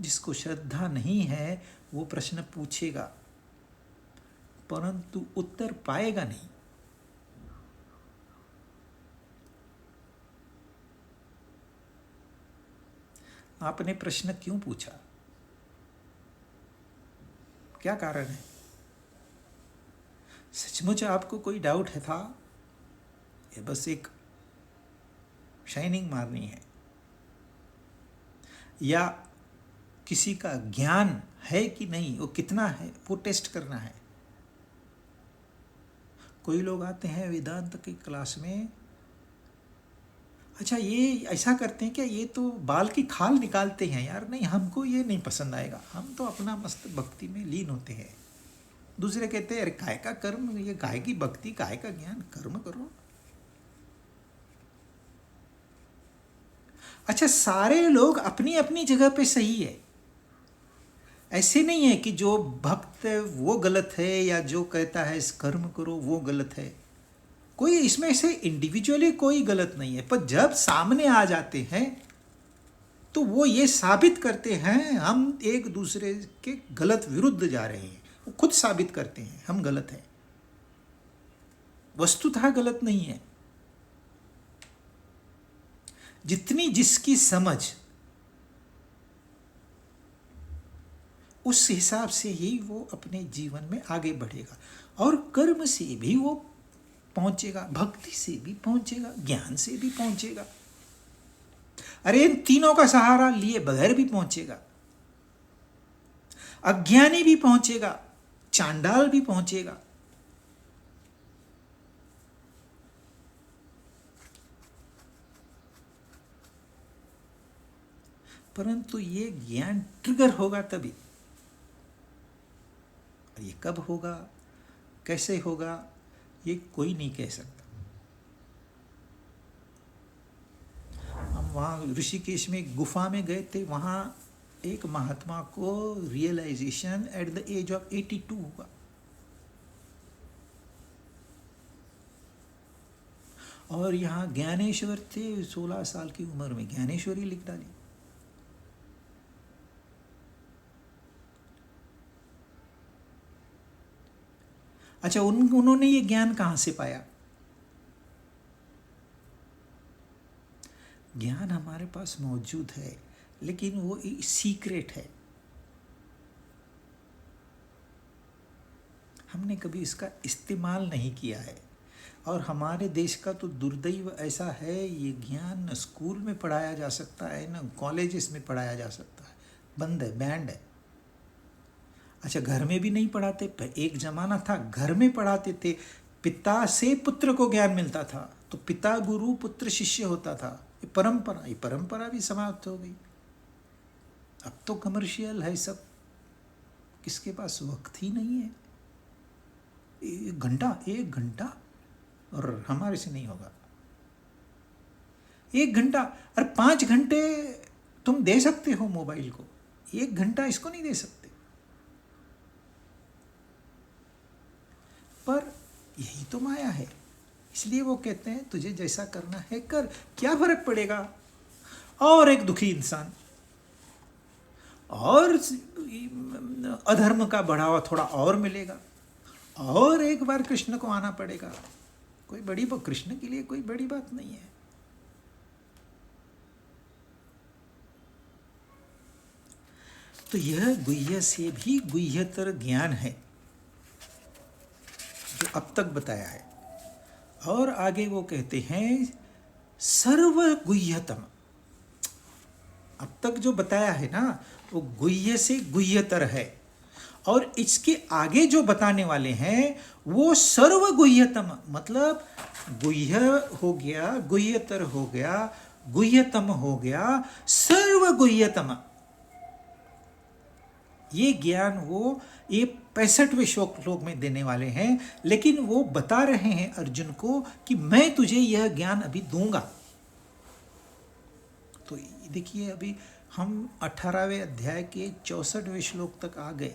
जिसको श्रद्धा नहीं है वो प्रश्न पूछेगा परंतु उत्तर पाएगा नहीं। आपने प्रश्न क्यों पूछा? क्या कारण है? सचमुच आपको कोई डाउट है था? ये बस एक शाइनिंग मारनी है, या किसी का ज्ञान है कि नहीं, वो कितना है वो टेस्ट करना है। कोई लोग आते हैं वेदांत की क्लास में, अच्छा ये ऐसा करते हैं क्या, ये तो बाल की खाल निकालते हैं यार। नहीं, हमको ये नहीं पसंद आएगा, हम तो अपना मस्त भक्ति में लीन होते हैं। दूसरे कहते हैं अरे काय का कर्म, ये काय की भक्ति, काय का ज्ञान, कर्म करो। अच्छा, सारे लोग अपनी अपनी जगह पे सही है। ऐसे नहीं है कि जो भक्त है वो गलत है या जो कहता है इस कर्म करो वो गलत है। कोई इसमें से इंडिविजुअली कोई गलत नहीं है, पर जब सामने आ जाते हैं तो वो ये साबित करते हैं हम एक दूसरे के गलत विरुद्ध जा रहे हैं। वो खुद साबित करते हैं हम गलत हैं, वस्तुतः गलत नहीं है। जितनी जिसकी समझ, उस हिसाब से ही वो अपने जीवन में आगे बढ़ेगा और कर्म से भी वो पहुंचेगा, भक्ति से भी पहुंचेगा, ज्ञान से भी पहुंचेगा। अरे इन तीनों का सहारा लिए बगैर भी पहुंचेगा। अज्ञानी भी पहुंचेगा, चांडाल भी पहुंचेगा। परंतु ये ज्ञान ट्रिगर होगा तभी। ये कब होगा, कैसे होगा, ये कोई नहीं कह सकता। हम वहाँ ऋषिकेश में गुफा में गए थे, वहाँ एक महात्मा को realisation at the age of 82 हुआ। और यहाँ ज्ञानेश्वर थे, 16 साल की उम्र में ज्ञानेश्वरी लिख डाली। अच्छा, उन्होंने ये ज्ञान कहाँ से पाया? ज्ञान हमारे पास मौजूद है, लेकिन वो सीक्रेट है। हमने कभी इसका इस्तेमाल नहीं किया है। और हमारे देश का तो दुर्दैव ऐसा है, ये ज्ञान न स्कूल में पढ़ाया जा सकता है, न कॉलेजेस में पढ़ाया जा सकता है, बंद है, बैंड है। अच्छा, घर में भी नहीं पढ़ाते। एक जमाना था घर में पढ़ाते थे, पिता से पुत्र को ज्ञान मिलता था, तो पिता गुरु पुत्र शिष्य होता था। ये परंपरा भी समाप्त हो गई। अब तो कमर्शियल है सब, किसके पास वक्त ही नहीं है। 1 घंटा और हमारे से नहीं होगा। 1 घंटा और 5 घंटे तुम दे सकते हो मोबाइल को, 1 घंटा इसको नहीं दे सकते। पर यही तो माया है। इसलिए वो कहते हैं तुझे जैसा करना है कर, क्या फर्क पड़ेगा। और एक दुखी इंसान, और अधर्म का बढ़ावा थोड़ा और मिलेगा, और एक बार कृष्ण को आना पड़ेगा। कोई बड़ी कृष्ण के लिए कोई बड़ी बात नहीं है। तो यह गुह्य से भी गुह्यतर ज्ञान है जो अब तक बताया है। और आगे वो कहते हैं सर्व गुह्यतम। अब तक जो बताया है ना, वो गुह्य से गुह्यतर है। और इसके आगे जो बताने वाले हैं वो सर्व गुह्यतम, मतलब गुह्य हो गया, गुह्यतर हो गया, गुह्यतम हो गया, सर्व गुह्यतम। ये ज्ञान वो ये 65वें श्लोक में देने वाले हैं। लेकिन वो बता रहे हैं अर्जुन को कि मैं तुझे यह ज्ञान अभी दूंगा। तो देखिए, अभी हम 18वें अध्याय के 64वें श्लोक तक आ गए।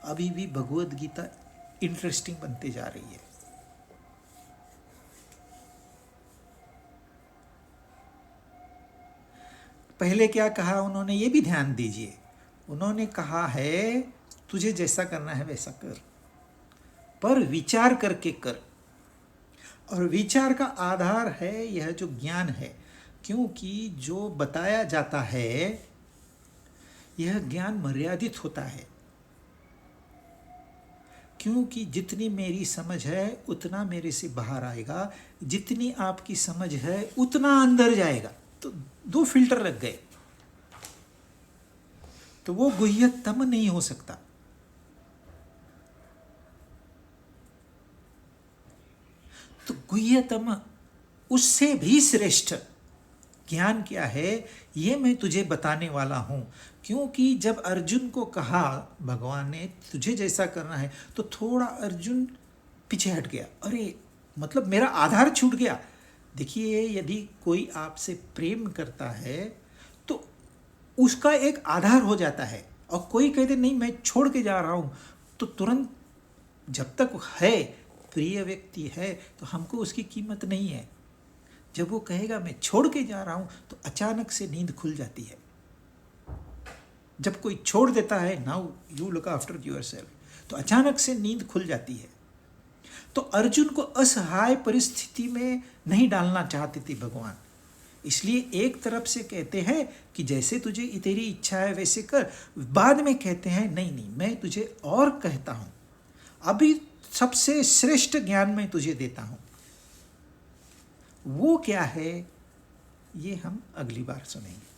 अभी भी भगवद गीता इंटरेस्टिंग बनते जा रही है। पहले क्या कहा उन्होंने, ये भी ध्यान दीजिए। उन्होंने कहा है तुझे जैसा करना है वैसा कर, पर विचार करके कर। और विचार का आधार है यह जो ज्ञान है, क्योंकि जो बताया जाता है यह ज्ञान मर्यादित होता है। क्योंकि जितनी मेरी समझ है उतना मेरे से बाहर आएगा, जितनी आपकी समझ है उतना अंदर जाएगा। तो 2 फिल्टर लग गए, तो वो गुह्यतम नहीं हो सकता। तो गुह्यतम उससे भी श्रेष्ठ ज्ञान क्या है, ये मैं तुझे बताने वाला हूं। क्योंकि जब अर्जुन को कहा भगवान ने तुझे जैसा करना है, तो थोड़ा अर्जुन पीछे हट गया। अरे मतलब मेरा आधार छूट गया। देखिए, यदि कोई आपसे प्रेम करता है तो उसका एक आधार हो जाता है। और कोई कहते नहीं मैं छोड़ के जा रहा हूँ, तो तुरंत जब तक है प्रिय व्यक्ति है तो हमको उसकी कीमत नहीं है। जब वो कहेगा मैं छोड़ के जा रहा हूँ, तो अचानक से नींद खुल जाती है। जब कोई छोड़ देता है, now you look after yourself, तो अचानक से नींद खुल जाती है। तो अर्जुन को असहाय परिस्थिति में नहीं डालना चाहते थे भगवान। इसलिए एक तरफ से कहते हैं कि जैसे तुझे तेरी इच्छा है वैसे कर, बाद में कहते हैं नहीं नहीं मैं तुझे और कहता हूँ, अभी सबसे श्रेष्ठ ज्ञान मैं तुझे देता हूँ। वो क्या है ये हम अगली बार सुनेंगे।